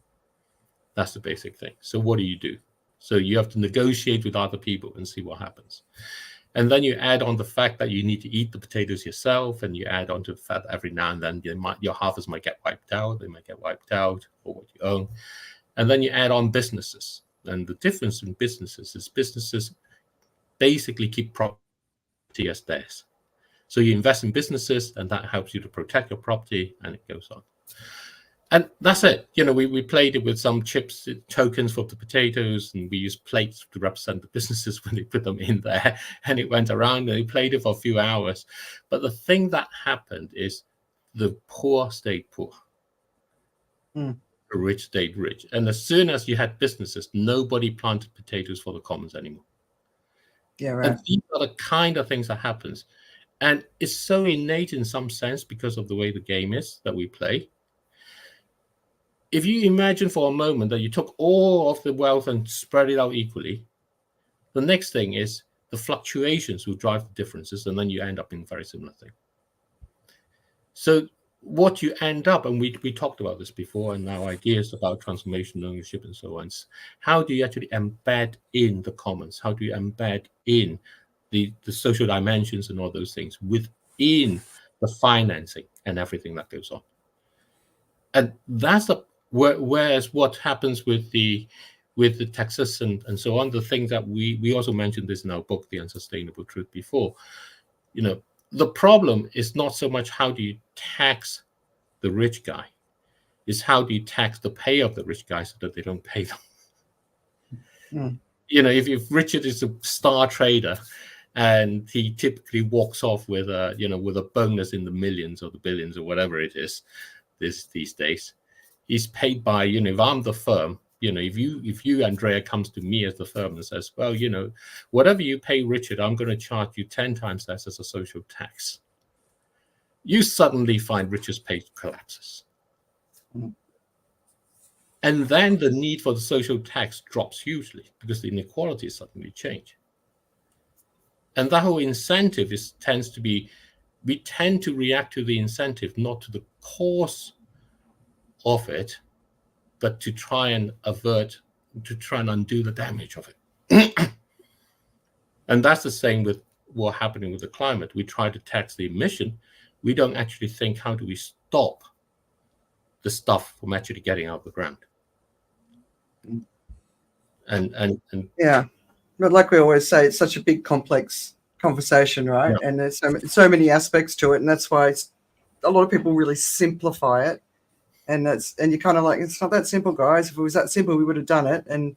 That's the basic thing. So what do? So you have to negotiate with other people and see what happens. And then you add on the fact that you need to eat the potatoes yourself, and you add on to the fact that every now and then your harvest might get wiped out. They might get wiped out, or what you own. And then you add on businesses. And the difference in businesses is businesses basically keep property as theirs. So you invest in businesses, and that helps you to protect your property, and it goes on. And that's it. We played it with some chips, tokens for the potatoes, and we used plates to represent the businesses when they put them in there. And it went around, and we played it for a few hours. But the thing that happened is the poor stayed poor. The rich stayed rich. And as soon as you had businesses, nobody planted potatoes for the commons anymore. Yeah, right. And these are the kind of things that happens. And it's so innate in some sense because of the way the game is that we play. If you imagine for a moment that you took all of the wealth and spread it out equally, the next thing is the fluctuations will drive the differences, and then you end up in a very similar thing. So what you end up, and we talked about this before, and our ideas about transformation, ownership, and so on, how do you actually embed in the commons? How do you embed in the social dimensions and all those things within the financing and everything that goes on? And that's whereas what happens with the taxes and so on, the thing that we also mentioned this in our book, The Unsustainable Truth, before, the problem is not so much how do you tax the rich guy, is how do you tax the pay of the rich guy so that they don't pay them. If Richard is a star trader and he typically walks off with a bonus in the millions or the billions or whatever it is these days, he's paid by, if I'm the firm, if you, Andrea, comes to me as the firm and says, well, whatever you pay Richard, I'm going to charge you 10 times less as a social tax. You suddenly find Richard's pay collapses. And then the need for the social tax drops hugely because the inequalities suddenly change. And that whole incentive tends to be, we tend to react to the incentive, not to the cause of it, but to try and undo the damage of it. And that's the same with what's happening with the climate. We try to tax the emission. We don't actually think, how do we stop the stuff from actually getting out of the ground? And yeah, but like we always say, it's such a big, complex conversation, right? Yeah. And there's so many aspects to it, and that's why a lot of people really simplify it. And you're kind of like, it's not that simple, guys. If it was that simple, we would have done it. And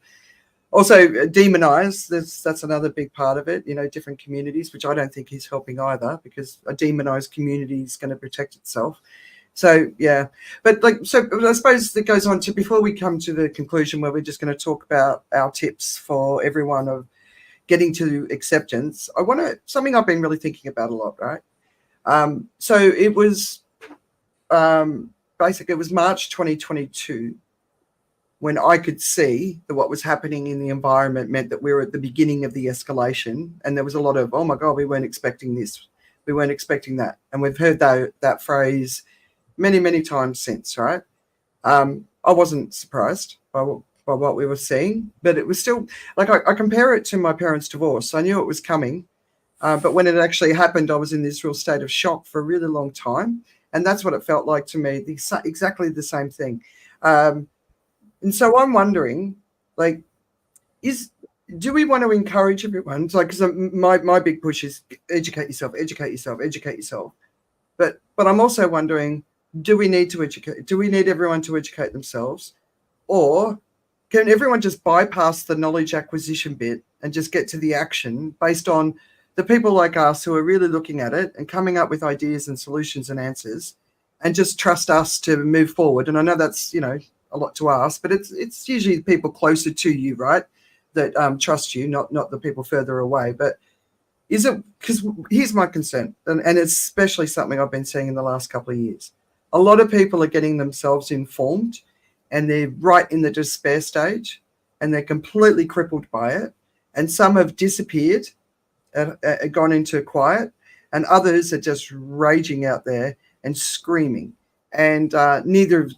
also demonize, that's another big part of it, different communities, which I don't think is helping either, because a demonized community is going to protect itself. So, yeah. But I suppose that goes on to, before we come to the conclusion where we're just going to talk about our tips for everyone of getting to acceptance, something I've been really thinking about a lot, right? So it was... basically, it was March 2022 when I could see that what was happening in the environment meant that we were at the beginning of the escalation, and there was a lot of, oh my God, we weren't expecting this, we weren't expecting that. And we've heard that phrase many, many times since, right? I wasn't surprised by what we were seeing, but it was still, like, I compare it to my parents' divorce. I knew it was coming, but when it actually happened, I was in this real state of shock for a really long time. And that's what it felt like to me, exactly the same thing. And so I'm wondering, like, do we want to encourage everyone? Because my big push is educate yourself. But I'm also wondering, do we need to educate? Do we need everyone to educate themselves? Or can everyone just bypass the knowledge acquisition bit and just get to the action based on the people like us who are really looking at it and coming up with ideas and solutions and answers, and just trust us to move forward? And I know that's, a lot to ask, but it's usually people closer to you, right, that trust you, not the people further away. But is it, because here's my concern, and it's especially something I've been seeing in the last couple of years. A lot of people are getting themselves informed, and they're right in the despair stage, and they're completely crippled by it. And some have disappeared, gone into quiet, and others are just raging out there and screaming. And neither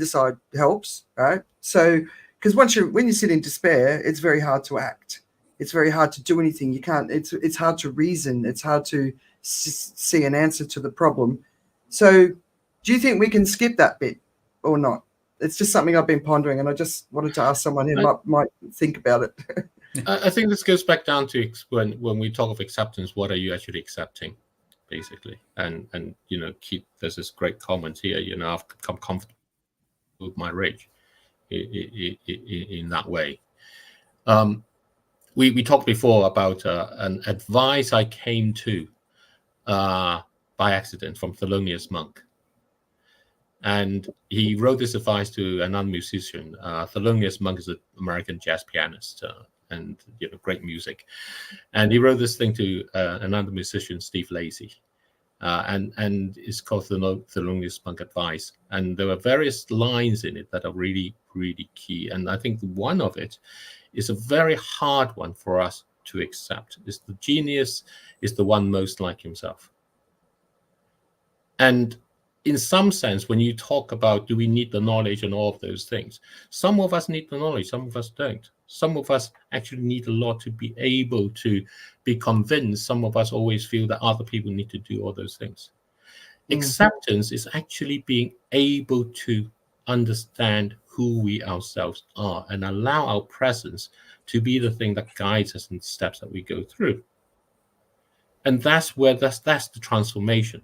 side helps, right? So, because when you sit in despair, it's very hard to act. It's very hard to do anything. You can't. It's hard to reason. It's hard to see an answer to the problem. So, do you think we can skip that bit or not? it's just something I've been pondering, and I just wanted to ask someone who might think about it. I think this goes back down to when we talk of acceptance, what are you actually accepting, basically? And there's this great comment here, I've become comfortable with my rage in that way. We talked before about an advice I came to by accident from Thelonious Monk. And he wrote this advice to another musician. Thelonious Monk is an American jazz pianist and great music. And he wrote this thing to another musician, Steve Lacy. And it's called Thelonious Monk Advice. And there are various lines in it that are really, really key. And I think one of it is a very hard one for us to accept. Is the genius is the one most like himself. And in some sense, when you talk about do we need the knowledge and all of those things, some of us need the knowledge, some of us don't. Some of us actually need a lot to be able to be convinced. Some of us always feel that other people need to do all those things. Acceptance is actually being able to understand who we ourselves are and allow our presence to be the thing that guides us in the steps that we go through. And that's the transformation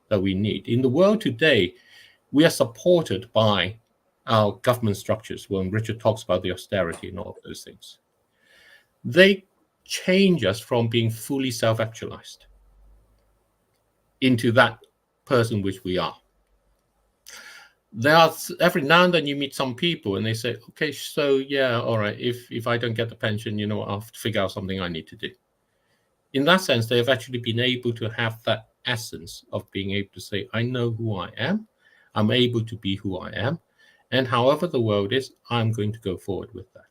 that we need. In the world today, we are supported by our government structures. When Richard talks about the austerity and all of those things, they change us from being fully self-actualized into that person which we are. There are every now and then you meet some people and they say, okay, so yeah, all right, if I don't get the pension, I'll have to figure out something I need to do. In that sense, they have actually been able to have that essence of being able to say, I know who I am, I'm able to be who I am, and however the world is, I'm going to go forward with that.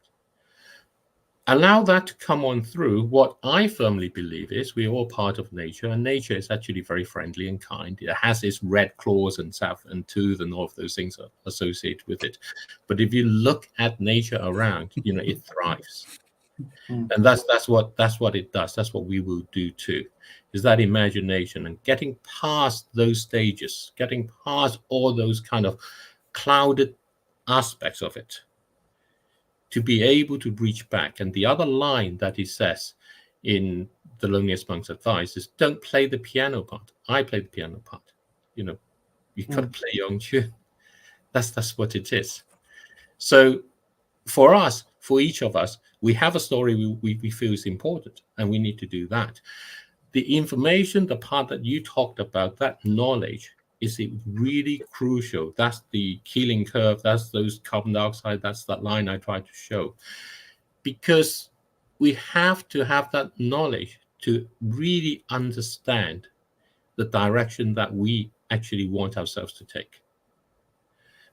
Allow that to come on through. What I firmly believe is we're all part of nature, and nature is actually very friendly and kind. It has its red claws and sav-and tooth and all of those things are associated with it. But if you look at nature around, it thrives. And that's what it does. That's what we will do too, is that imagination and getting past those stages, getting past all those kind of clouded aspects of it, to be able to reach back. And the other line that he says in Thelonious Monk's advice is, don't play the piano part. I play the piano part. You got to play your own tune. That's what it is. So for us, for each of us, we have a story we feel is important, and we need to do that. The information, the part that you talked about, that knowledge, is it really crucial. That's the Keeling curve. That's those carbon dioxide. That's that line I tried to show. Because we have to have that knowledge to really understand the direction that we actually want ourselves to take.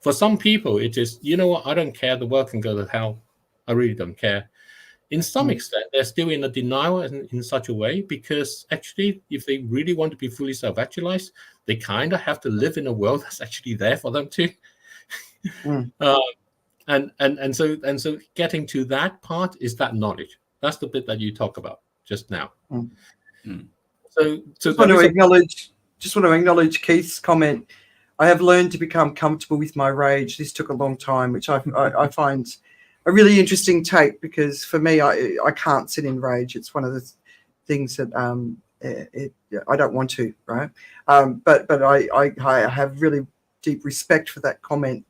For some people, it is, what, I don't care. The world can go to hell. I really don't care. In some extent, they're still in a denial in such a way, because actually, if they really want to be fully self-actualized, they kind of have to live in a world that's actually there for them too. And so getting to that part is that knowledge. That's the bit that you talk about just now. So just want to acknowledge Keith's comment. I have learned to become comfortable with my rage. This took a long time, which I find a really interesting take, because for me, I can't sit in rage. It's one of the things that I don't want to, right? But I have really deep respect for that comment,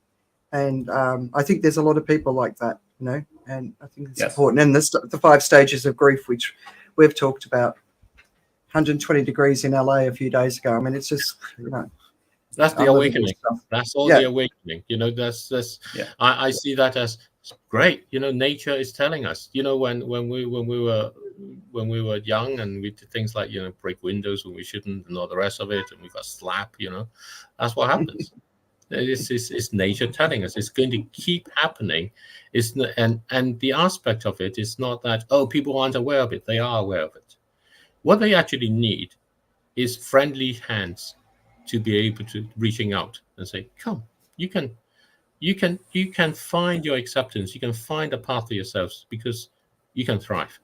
and I think there's a lot of people like that, and I think it's important. And the 5 stages of grief, which we've talked about, 120 degrees in LA a few days ago. I mean, it's just, that's the awakening. That's all the awakening. I see that as great. Nature is telling us. When we were young and we did things like break windows when we shouldn't and all the rest of it, and we got slapped. That's what happens. It's nature telling us it's going to keep happening. And the aspect of it is not that people aren't aware of it. They are aware of it. What they actually need is friendly hands to be able to reaching out and say, come, you can find your acceptance. You can find a path to yourselves, because you can thrive.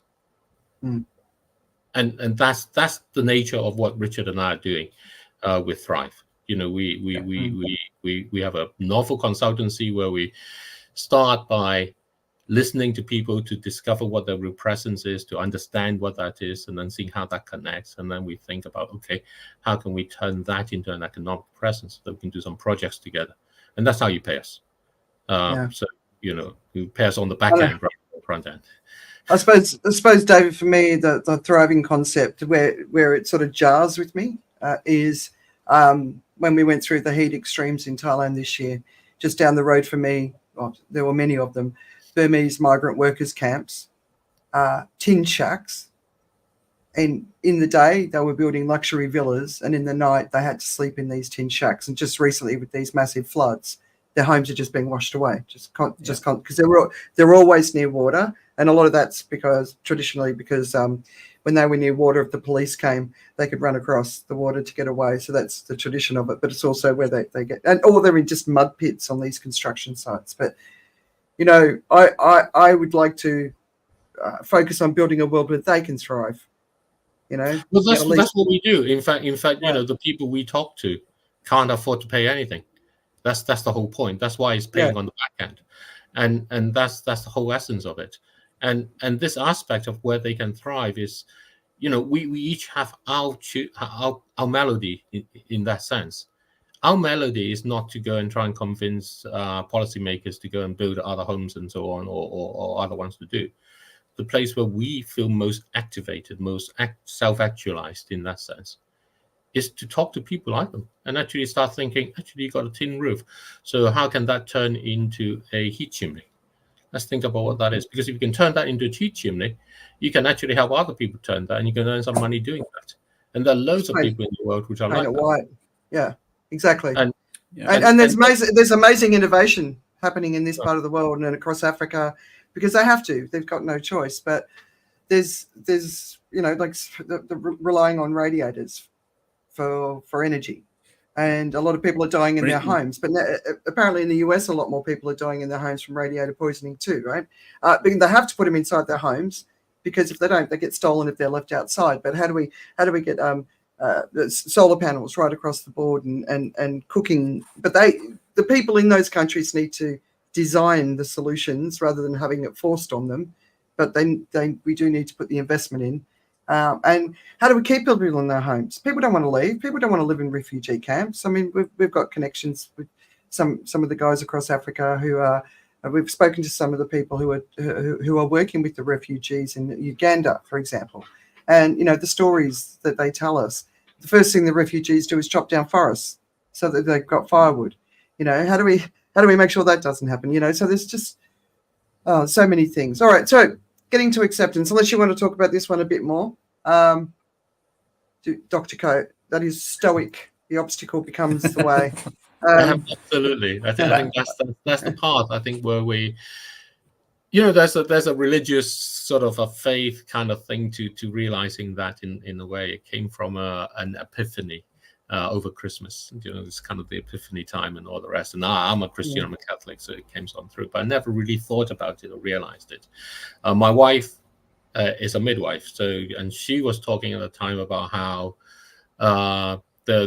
And that's the nature of what Richard and I are doing with Thrive. We We have a novel consultancy where we start by listening to people to discover what their real presence is, to understand what that is, and then seeing how that connects. And then we think about, okay, how can we turn that into an economic presence so that we can do some projects together? And that's how you pay us. So, you pay us on the back end rather than the front end. I suppose, David, for me, the thriving concept where it sort of jars with me is when we went through the heat extremes in Thailand this year. Just down the road from me, there were many of them, Burmese migrant workers camps, tin shacks. And in the day, they were building luxury villas, and in the night, they had to sleep in these tin shacks. And just recently, with these massive floods, their homes are just being washed away, because they're always near water. And a lot of that's because when they were near water, if the police came, they could run across the water to get away. So that's the tradition of it. But it's also where they get, or they're in just mud pits on these construction sites. But I would like to focus on building a world where they can thrive. Well, that's what we do. In fact, the people we talk to can't afford to pay anything. That's the whole point. That's why it's paying on the back end, and that's the whole essence of it. And this aspect of where they can thrive is, we each have our melody in that sense. Our melody is not to go and try and convince policymakers to go and build other homes and so on, or other ones to do. The place where we feel most activated, most self-actualized in that sense, is to talk to people like them and actually start thinking, actually, you got a tin roof. So how can that turn into a heat chimney? Let's think about what that is. Because if you can turn that into a heat chimney, you can actually help other people turn that, and you can earn some money doing that. And there are loads of people in the world which are like that. White. Yeah, exactly. And there's amazing innovation happening in this part of the world and across Africa, because they have to. They've got no choice. But there's relying on radiators for energy. And a lot of people are dying in their homes. But apparently in the US, a lot more people are dying in their homes from radiator poisoning too, right? They have to put them inside their homes, because if they don't, they get stolen if they're left outside. But how do we get solar panels right across the board and cooking? But the people in those countries need to design the solutions rather than having it forced on them. But we do need to put the investment in. And how do we keep people in their homes? People don't want to leave. People don't want to live in refugee camps. I mean, we've got connections with some of the guys across Africa who are. We've spoken to some of the people who are working with the refugees in Uganda, for example. And the stories that they tell us. The first thing the refugees do is chop down forests so that they've got firewood. How do we make sure that doesn't happen? So there's just so many things. All right, so getting to acceptance, unless you want to talk about this one a bit more. Dr. Coe, that is stoic. The obstacle becomes the way. Absolutely. I think that's the part, I think, where we, there's a religious sort of a faith kind of thing to realizing that in a way. It came from an epiphany over Christmas. It's kind of the epiphany time and all the rest. And I'm a Christian, I'm a Catholic, so it came on through. But I never really thought about it or realized it. My wife is a midwife, and she was talking at the time about how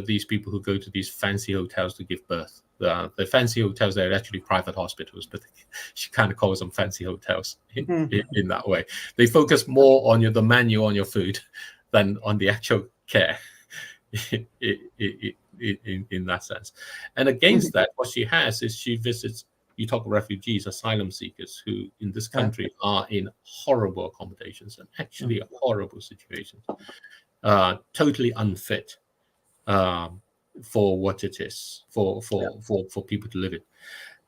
these people who go to these fancy hotels to give birth. The fancy hotels, they're actually private hospitals, but she kind of calls them fancy hotels in that way. They focus more on the menu on your food than on the actual care. In that sense. And against that, what she has is she visits, you talk refugees, asylum seekers who in this country are in horrible accommodations and actually horrible situations, totally unfit for what it is for people to live in.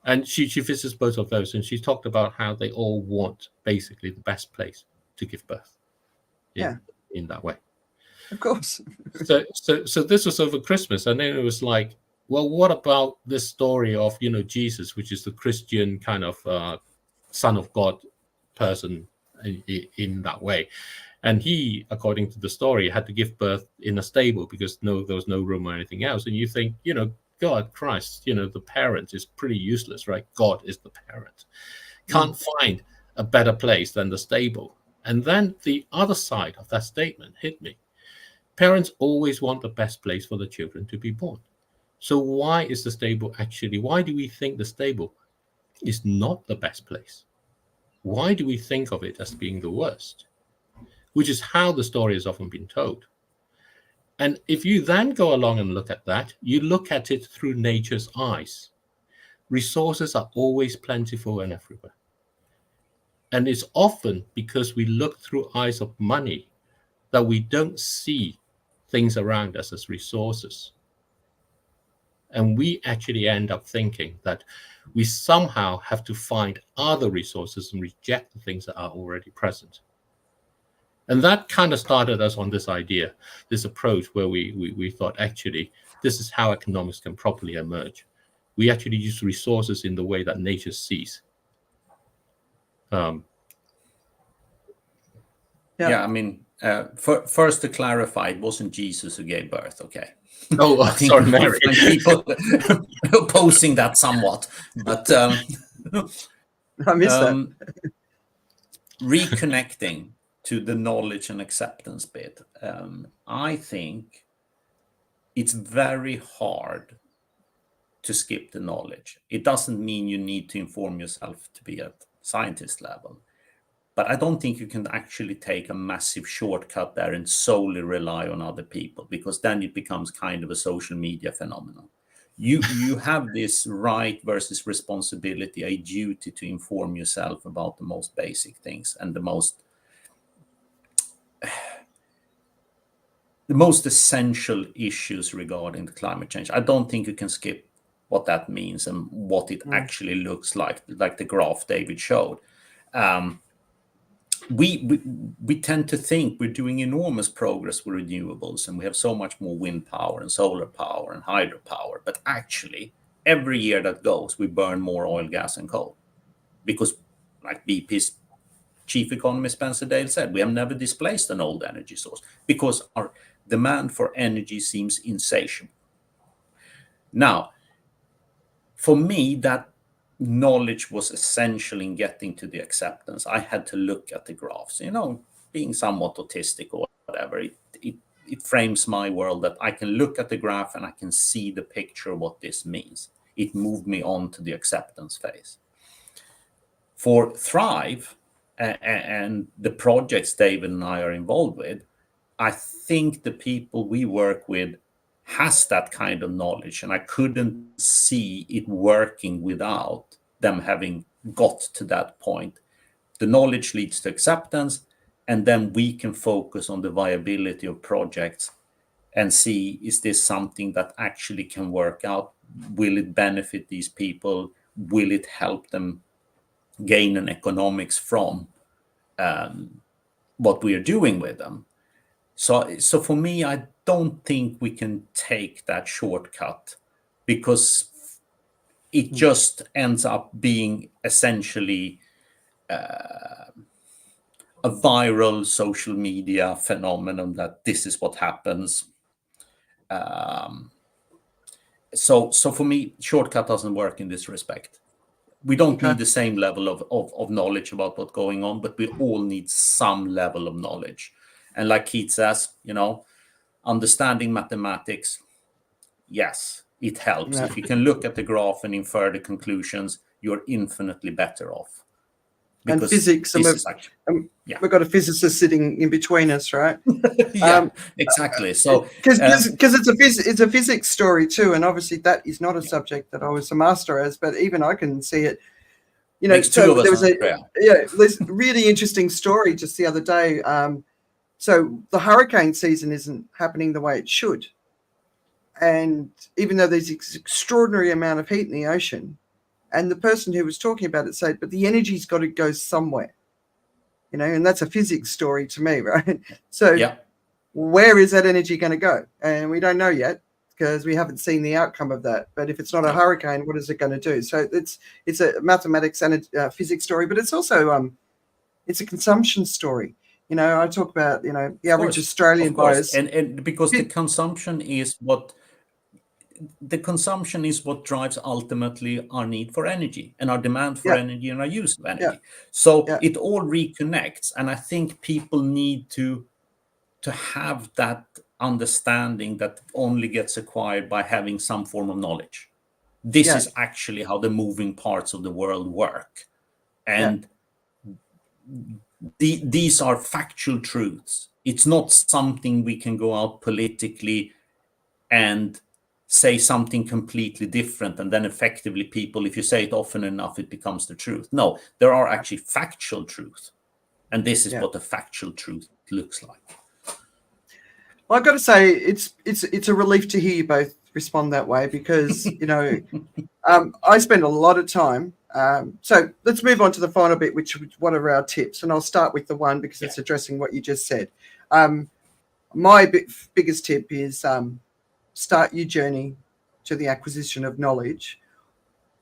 And she visits both of those, and she talked about how they all want basically the best place to give birth in that way. Of course. So this was over Christmas, and then it was like, well, what about this story of Jesus, which is the Christian kind of Son of God person in that way, and he, according to the story, had to give birth in a stable because there was no room or anything else. And you think, God, Christ, the parent is pretty useless, right? God is the parent. Can't find a better place than the stable. And then the other side of that statement hit me. Parents always want the best place for the children to be born. So why is the stable actually, why do we think the stable is not the best place? Why do we think of it as being the worst? Which is how the story has often been told. And if you then go along and look at that, you look at it through nature's eyes. Resources are always plentiful and everywhere. And it's often because we look through eyes of money that we don't see things around us as resources. And we actually end up thinking that we somehow have to find other resources and reject the things that are already present. And that kind of started us on this idea, this approach where we thought, actually, this is how economics can properly emerge. We actually use resources in the way that nature sees. Yeah, I mean, first to clarify, it wasn't Jesus who gave birth, okay? Oh, sorry, Mary. People opposing that somewhat, but I missed that. Reconnecting to the knowledge and acceptance bit, I think it's very hard to skip the knowledge. It doesn't mean you need to inform yourself to be at scientist level. But I don't think you can actually take a massive shortcut there and solely rely on other people, because then it becomes kind of a social media phenomenon. You have this right versus responsibility, a duty to inform yourself about the most basic things and the most essential issues regarding the climate change. I don't think you can skip what that means and what it actually looks like the graph David showed. We tend to think we're doing enormous progress with renewables, and we have so much more wind power and solar power and hydropower. But actually, every year that goes, we burn more oil, gas, and coal. Because, like BP's chief economist Spencer Dale said, we have never displaced an old energy source because our demand for energy seems insatiable. Now, for me, that knowledge was essential in getting to the acceptance. I had to look at the graphs, being somewhat autistic or whatever. It frames my world that I can look at the graph and I can see the picture of what this means. It moved me on to the acceptance phase. For Thrive and the projects David and I are involved with, I think the people we work with has that kind of knowledge, and I couldn't see it working without them having got to that point. The knowledge leads to acceptance, and then we can focus on the viability of projects and see, is this something that actually can work out? Will it benefit these people? Will it help them gain an economics from what we are doing with them? So for me, I don't think we can take that shortcut, because it just ends up being essentially a viral social media phenomenon that this is what happens. So for me, shortcut doesn't work in this respect. We don't need the same level of knowledge about what's going on, but we all need some level of knowledge. And like Keith says, understanding mathematics, yes, it helps. Yeah. If you can look at the graph and infer the conclusions, you're infinitely better off. And physics, and we've got a physicist sitting in between us, right? Yeah, exactly. So because it's a physics story too, and obviously that is not a subject that I was a master as, but even I can see it. So there was this really interesting story just the other day. So the hurricane season isn't happening the way it should, and even though there's this extraordinary amount of heat in the ocean. And the person who was talking about it said, but the energy's got to go somewhere, and that's a physics story to me, right? So where is that energy going to go? And we don't know yet because we haven't seen the outcome of that. But if it's not a hurricane, what is it going to do? So it's a mathematics and a physics story, but it's also it's a consumption story. I talk about, the average Australian buyers. And because the consumption is what drives ultimately our need for energy and our demand for energy and our use of energy. So it all reconnects. And I think people need to have that understanding that only gets acquired by having some form of knowledge. This is actually how the moving parts of the world work. And these are factual truths. It's not something we can go out politically and say something completely different, and then effectively people, if you say it often enough, it becomes the truth. No, there are actually factual truth, and this is what the factual truth looks like. Well, I've got to say it's a relief to hear you both respond that way, because I spend a lot of time. So let's move on to the final bit, which what are our tips, and I'll start with the one because it's addressing what you just said. My biggest tip is start your journey to the acquisition of knowledge.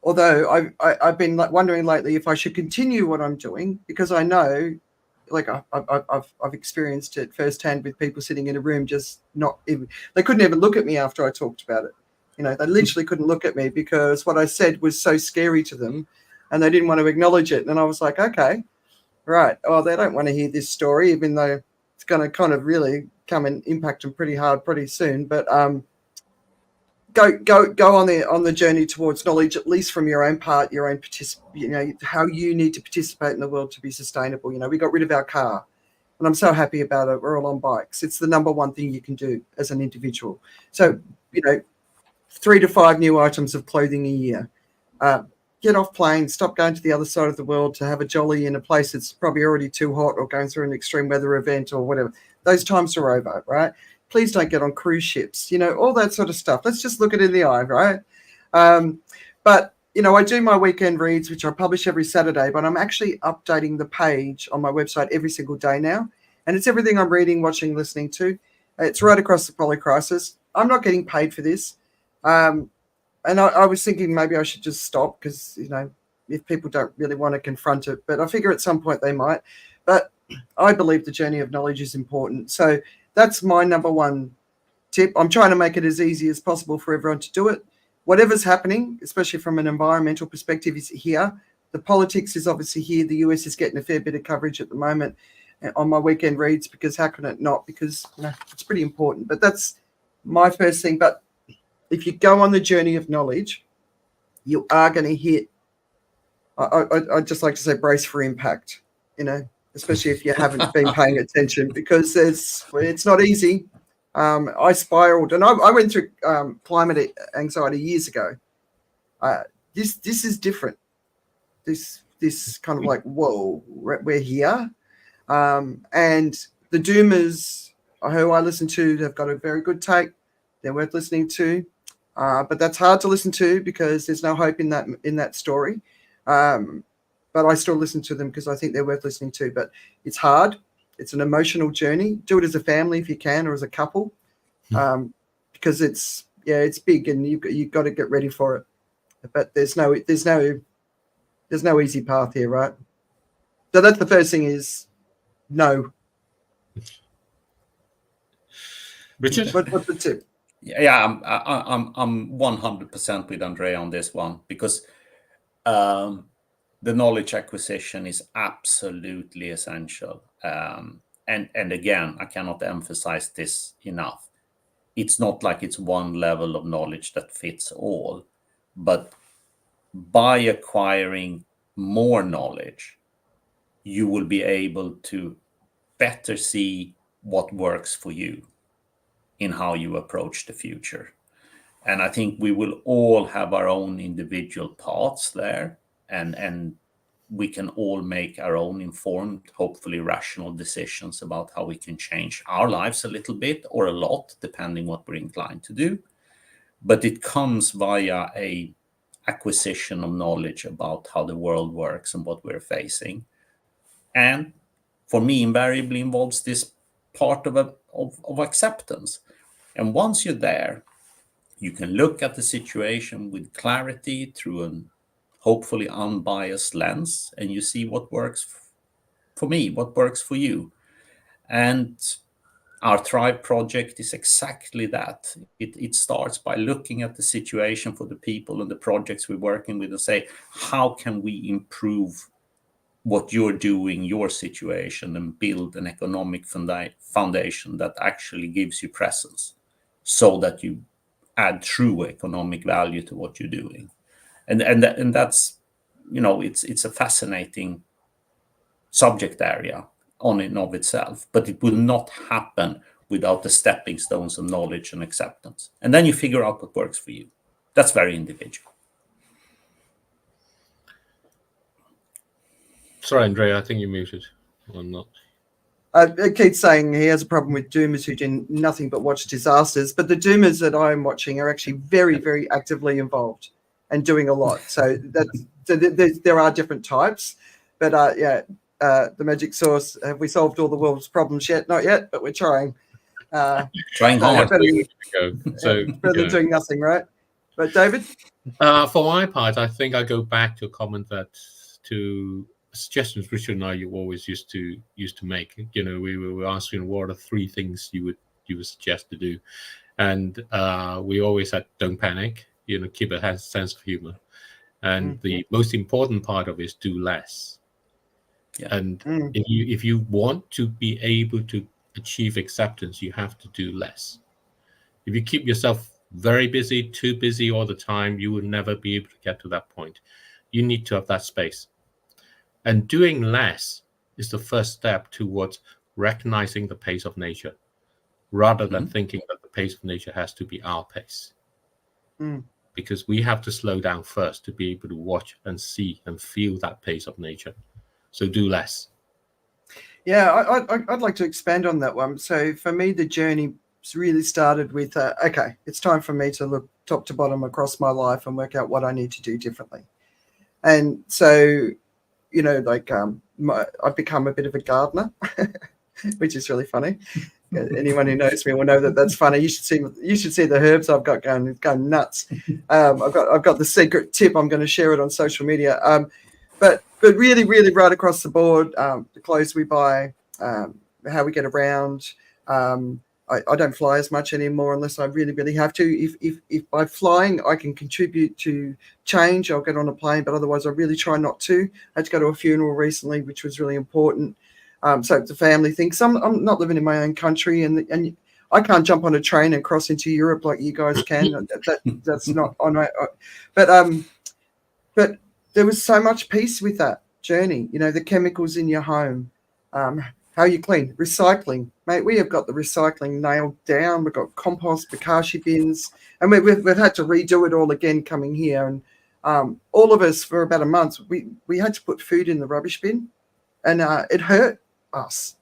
Although I've been wondering lately if I should continue what I'm doing, because I know, like I've experienced it firsthand with people sitting in a room, just not even, they couldn't even look at me after I talked about it. They literally couldn't look at me because what I said was so scary to them, and they didn't want to acknowledge it. And I was like, okay, right. Oh, they don't want to hear this story, even though it's going to kind of really come and impact them pretty hard pretty soon. But go on the journey towards knowledge, at least from your own part, your own how you need to participate in the world to be sustainable. We got rid of our car, and I'm so happy about it. We're all on bikes. It's the number one thing you can do as an individual. So 3 to 5 new items of clothing a year. Get off planes, stop going to the other side of the world to have a jolly in a place that's probably already too hot, or going through an extreme weather event or whatever. Those times are over, right? Please don't get on cruise ships, all that sort of stuff. Let's just look it in the eye, right? But, I do my weekend reads, which I publish every Saturday, but I'm actually updating the page on my website every single day now. And it's everything I'm reading, watching, listening to. It's right across the polycrisis. I'm not getting paid for this. And I was thinking maybe I should just stop, because, if people don't really want to confront it, but I figure at some point they might. But I believe the journey of knowledge is important. So that's my number one tip. I'm trying to make it as easy as possible for everyone to do it. Whatever's happening, especially from an environmental perspective, is here. The politics is obviously here. The US is getting a fair bit of coverage at the moment on my weekend reads, because how can it not? Because it's pretty important. But that's my first thing. But if you go on the journey of knowledge, you are going to hit, I'd just like to say, brace for impact, especially if you haven't been paying attention, because it's not easy. I spiraled, and I went through climate anxiety years ago. This is different. This kind of like, whoa, we're here. And the doomers who I listen to have got a very good take. They're worth listening to. But that's hard to listen to because there's no hope in that story. But I still listen to them because I think they're worth listening to. But it's hard. It's an emotional journey. Do it as a family if you can, or as a couple, because it's big, and you've got to get ready for it. But there's no easy path here, right? So that's the first thing, is no. Richard, what's the tip? Yeah, I'm 100% with Andrea on this one, because the knowledge acquisition is absolutely essential. And again, I cannot emphasize this enough. It's not like it's one level of knowledge that fits all, but by acquiring more knowledge, you will be able to better see what works for you in how you approach the future. And I think we will all have our own individual paths there, and we can all make our own informed, hopefully rational decisions about how we can change our lives a little bit or a lot, depending what we're inclined to do. But it comes via a acquisition of knowledge about how the world works and what we're facing. And for me, invariably involves this part of acceptance. And once you're there, you can look at the situation with clarity through a hopefully unbiased lens, and you see what works for me, what works for you. And our Thrive project is exactly that. It starts by looking at the situation for the people and the projects we're working with and say, how can we improve what you're doing, your situation, and build an economic foundation that actually gives you presence, so that you add true economic value to what you're doing. And that's, it's a fascinating subject area on and of itself, but it will not happen without the stepping stones of knowledge and acceptance. And then you figure out what works for you. That's very individual. Sorry, Andrea, I think you're muted or not. Keith's saying he has a problem with doomers who do nothing but watch disasters, but the doomers that I'm watching are actually very, very actively involved and doing a lot. So there are different types, but the magic source. Have we solved all the world's problems yet? Not yet, but we're trying. Trying hard. Better than doing nothing, right? But David, for my part, I think I go back to a comment to suggestions Richard and I always used to make. We were asking what are 3 things you would suggest to do, and we always had don't panic. Keep a sense of humor, and the most important part of it is do less. Yeah. And if you want to be able to achieve acceptance, you have to do less. If you keep yourself very busy, too busy all the time, you will never be able to get to that point. You need to have that space. And doing less is the first step towards recognizing the pace of nature, rather than thinking that the pace of nature has to be our pace. Because we have to slow down first to be able to watch and see and feel that pace of nature. So do less. Yeah, I'd like to expand on that one. So for me, the journey really started with, okay, it's time for me to look top to bottom across my life and work out what I need to do differently. And so, I've become a bit of a gardener, which is really funny. Anyone who knows me will know that that's funny. You should see the herbs I've got going nuts. I've got the secret tip. I'm going to share it on social media. But really, really right across the board, the clothes we buy, how we get around. I don't fly as much anymore unless I really, really have to. If by flying I can contribute to change, I'll get on a plane, but otherwise I really try not to. I had to go to a funeral recently, which was really important. So it's a family thing. I'm not living in my own country, and I can't jump on a train and cross into Europe like you guys can. That's not on my. But there was so much peace with that journey. The chemicals in your home, how you clean, recycling, mate. We have got the recycling nailed down. We've got compost, bokashi bins, and we've had to redo it all again coming here. And all of us for about a month, we had to put food in the rubbish bin, and it hurt us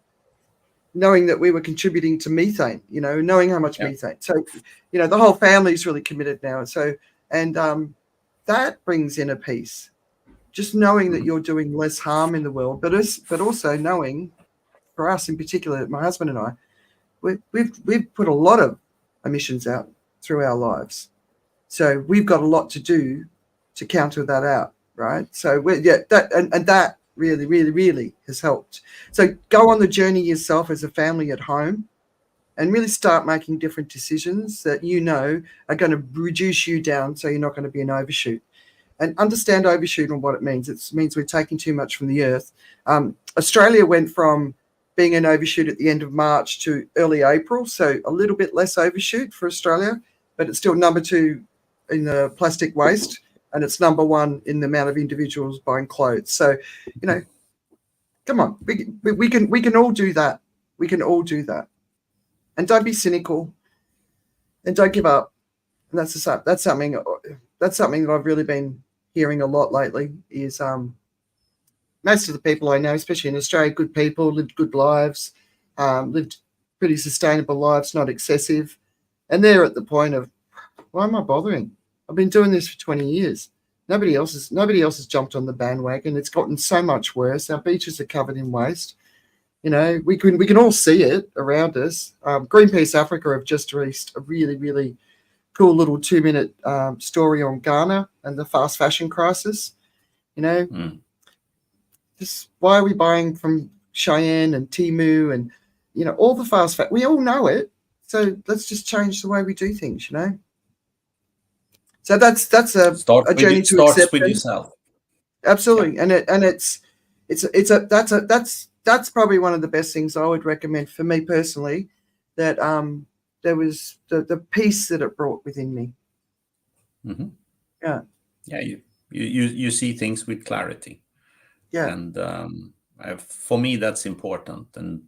knowing that we were contributing to methane. Knowing how much methane. So, the whole family is really committed now. So, and that brings in a peace. Just knowing that you're doing less harm in the world, but also knowing, for us in particular, my husband and I, we've put a lot of emissions out through our lives, so we've got a lot to do to counter that out, right? So that really, really, really has helped. So go on the journey yourself as a family at home, and really start making different decisions that are going to reduce you down, so you're not going to be an overshoot. And understand overshoot and what it means. It means we're taking too much from the earth. Australia went from being an overshoot at the end of March to early April, so a little bit less overshoot for Australia, but it's still number 2 in the plastic waste, and it's number 1 in the amount of individuals buying clothes. So, come on, we can all do that. We can all do that, and don't be cynical, and don't give up. And that's something that I've really been hearing a lot lately. Is most of the people I know, especially in Australia, good people, lived good lives, lived pretty sustainable lives, not excessive. And they're at the point of, why am I bothering? I've been doing this for 20 years. Nobody else has jumped on the bandwagon. It's gotten so much worse. Our beaches are covered in waste. We can all see it around us. Greenpeace Africa have just released a really, really cool little 2-minute story on Ghana and the fast fashion crisis. Just why are we buying from Cheyenne and Temu and all the fast fashion? We all know it, so let's just change the way we do things. So that's a journey to accept. With yourself. Absolutely, and it's that's probably one of the best things I would recommend for me personally. That there was the peace that it brought within me. Mm-hmm. Yeah. You see things with clarity. Yeah. And for me, that's important. And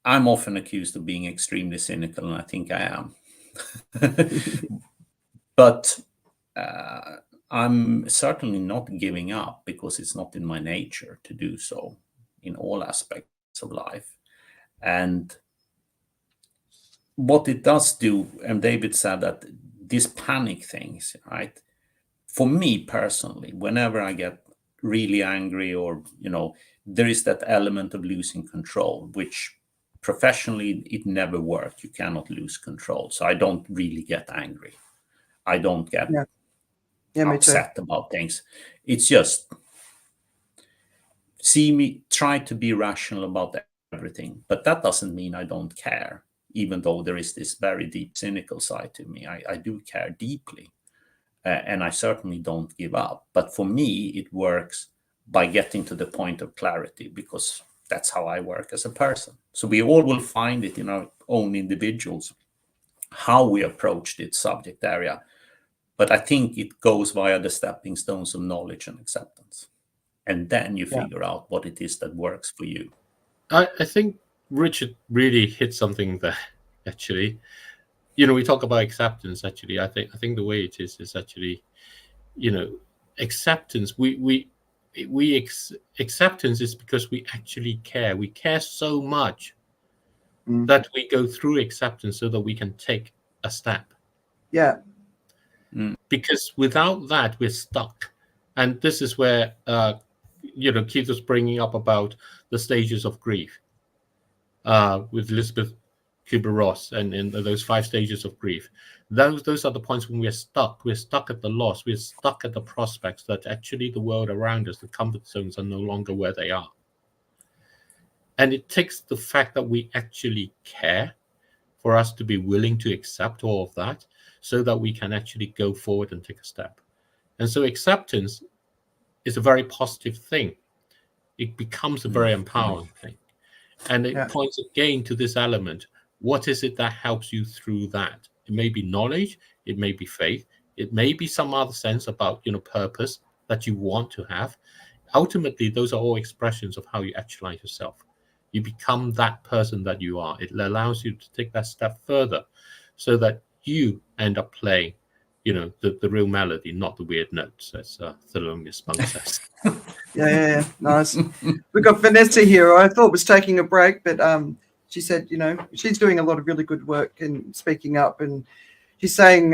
I'm often accused of being extremely cynical, and I think I am. But I'm certainly not giving up, because it's not in my nature to do so in all aspects of life. And what it does do, and David said that these panic things, right? For me personally, whenever I get really angry, or, there is that element of losing control, which professionally it never worked. You cannot lose control. So I don't really get angry. I don't get upset about things. It's just try to be rational about everything. But that doesn't mean I don't care, even though there is this very deep cynical side to me. I do care deeply. And I certainly don't give up. But for me, it works by getting to the point of clarity, because that's how I work as a person. So we all will find it in our own individuals, how we approach this subject area. But I think it goes via the stepping stones of knowledge and acceptance. And then you figure out what it is that works for you. I think Richard really hit something there, actually. We talk about acceptance, actually. I think the way it is actually, acceptance. Acceptance is because we actually care. We care so much that we go through acceptance so that we can take a step. Yeah. Because without that, we're stuck. And this is where, Keith was bringing up about the stages of grief with Elizabeth Kubler-Ross and those 5 stages of grief. Those are the points when we're stuck. We're stuck at the loss. We're stuck at the prospects that actually the world around us, the comfort zones, are no longer where they are. And it takes the fact that we actually care for us to be willing to accept all of that, so that we can actually go forward and take a step. And so acceptance is a very positive thing. It becomes a very empowering thing. And it points again to this element. What is it that helps you through that? It may be knowledge, it may be faith, it may be some other sense about, purpose that you want to have. Ultimately, those are all expressions of how you actualize yourself. You become that person that you are. It allows you to take that step further, so that you end up playing, the real melody, not the weird notes, as Thelonious Monk says. Yeah. Nice. We've got Vanessa here, who I thought was taking a break, but she said, she's doing a lot of really good work and speaking up, and she's saying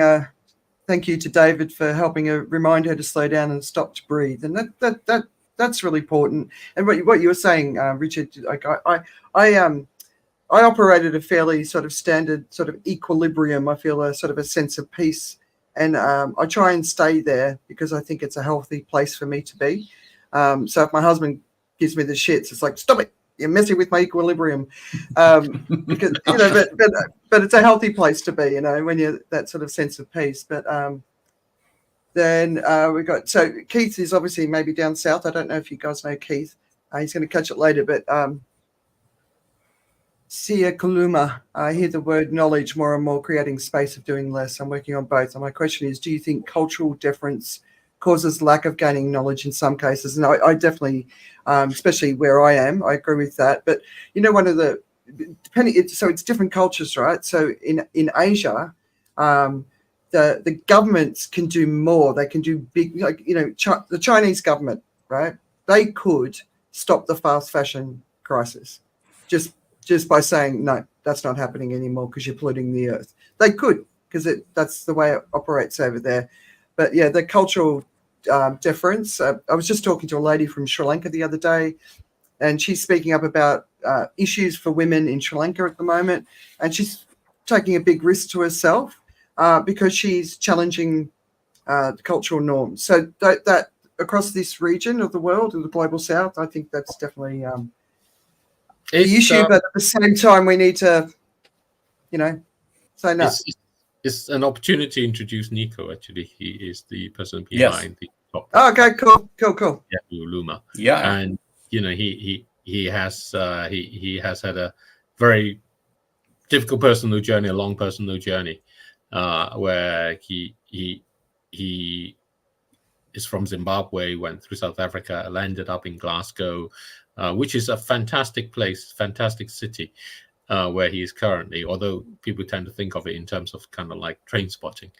thank you to David for helping her, remind her to slow down and stop to breathe, and that's really important. And what you were saying, Richard, like I operated a fairly sort of standard sort of equilibrium. I feel a sort of a sense of peace, and I try and stay there because I think it's a healthy place for me to be. So if my husband gives me the shits, it's like, stop it, you're messing with my equilibrium. Because but it's a healthy place to be, when you're that sort of sense of peace. But then we got, so Keith is obviously maybe down south. I don't know if you guys know Keith. He's going to catch it later, but Sia Kuluma, I hear the word knowledge more and more, creating space of doing less. I'm working on both. And my question is, do you think cultural difference causes lack of gaining knowledge in some cases? And I definitely, especially where I am, I agree with that. But, one of the, so it's different cultures, right? So in Asia, the governments can do more. They can do big, the Chinese government, right? They could stop the fast fashion crisis just by saying, no, that's not happening anymore because you're polluting the earth. They could, because that's the way it operates over there. But yeah, the cultural difference. I was just talking to a lady from Sri Lanka the other day, and she's speaking up about issues for women in Sri Lanka at the moment. And she's taking a big risk to herself because she's challenging the cultural norms. So that across this region of the world, in the global south, I think that's definitely the issue, but at the same time, we need to, say no. It's an opportunity to introduce Nico, actually. He is the person behind top. Okay, cool. Yeah, Uluma. Yeah. And he has had a very difficult personal journey, a long personal journey, where he is from Zimbabwe, went through South Africa, landed up in Glasgow, which is a fantastic place, fantastic city, where he is currently. Although people tend to think of it in terms of kind of like Train Spotting,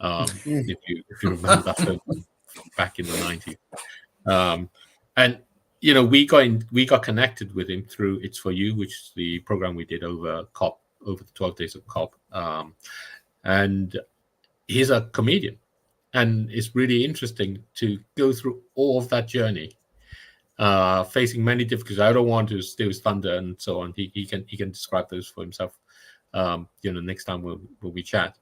if you remember that film from back in the 90s. And we got connected with him through It's For You, which is the program we did over the 12 days of COP. And he's a comedian, and it's really interesting to go through all of that journey, facing many difficulties. I don't want to steal his thunder and so on. He can describe those for himself. Next time when we chat.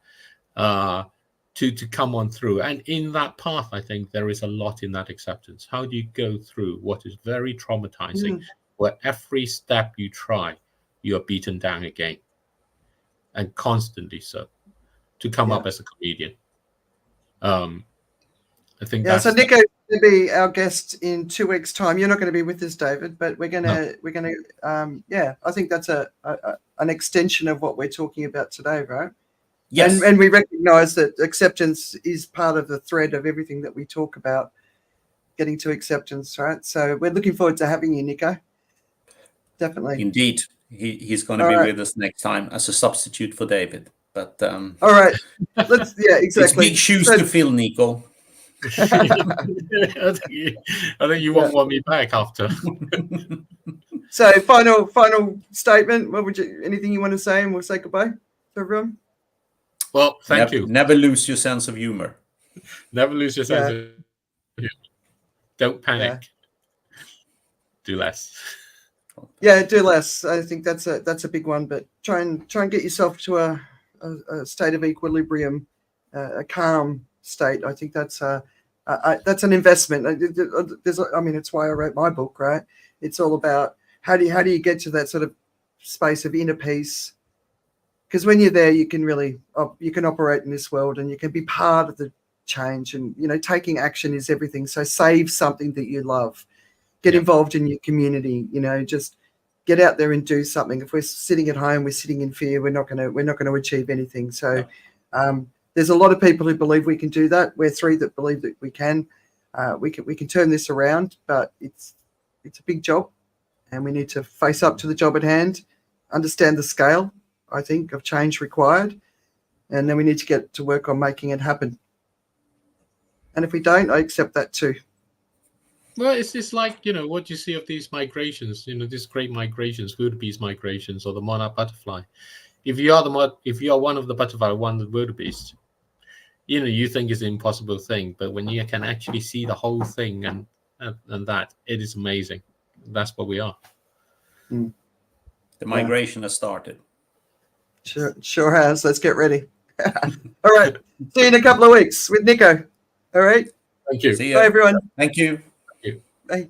To come on through. And in that path, I think there is a lot in that acceptance. How do you go through what is very traumatizing, where every step you try, you are beaten down again, and constantly so, to come up as a comedian? I think so Nico is going to be our guest in 2 weeks' time. You're not going to be with us, David, but we're going to I think that's an extension of what we're talking about today, right? Yes. And we recognize that acceptance is part of the thread of everything that we talk about, getting to acceptance, right? So we're looking forward to having you, Nico. Definitely. Indeed. He's going to be with us next time as a substitute for David. But all right. Exactly. It's big shoes to fill, Nico. I think you won't want me back after. So final statement. What would anything you want to say, and we'll say goodbye to everyone? Well, thank you. Never lose your sense of humor. Never lose your sense of humor. Don't panic. Do less. Yeah, do less. I think that's a big one. But try and get yourself to a state of equilibrium, a calm state. I think that's an investment. It's why I wrote my book, right? It's all about how do you get to that sort of space of inner peace. Because when you're there, you can really you can operate in this world, and you can be part of the change. And taking action is everything. So save something that you love, get involved in your community. Just get out there and do something. If we're sitting at home, we're sitting in fear. We're not going to achieve anything. So there's a lot of people who believe we can do that. We're three that believe that we can. We can turn this around, but it's a big job, and we need to face up to the job at hand, understand the scale, I think, of change required, and then we need to get to work on making it happen. And if we don't, I accept that too. Well, it's just like, what you see of these migrations, these great migrations, wildebeest migrations, or the monarch butterfly. If you are one of the butterfly, one of the wildebeest, you think it's an impossible thing, but when you can actually see the whole thing and that, it is amazing. That's what we are. The migration has started. Sure has. Let's get ready. All right. See you in a couple of weeks with Nico. All right. Thank you. See you. Bye, everyone. Thank you. Bye.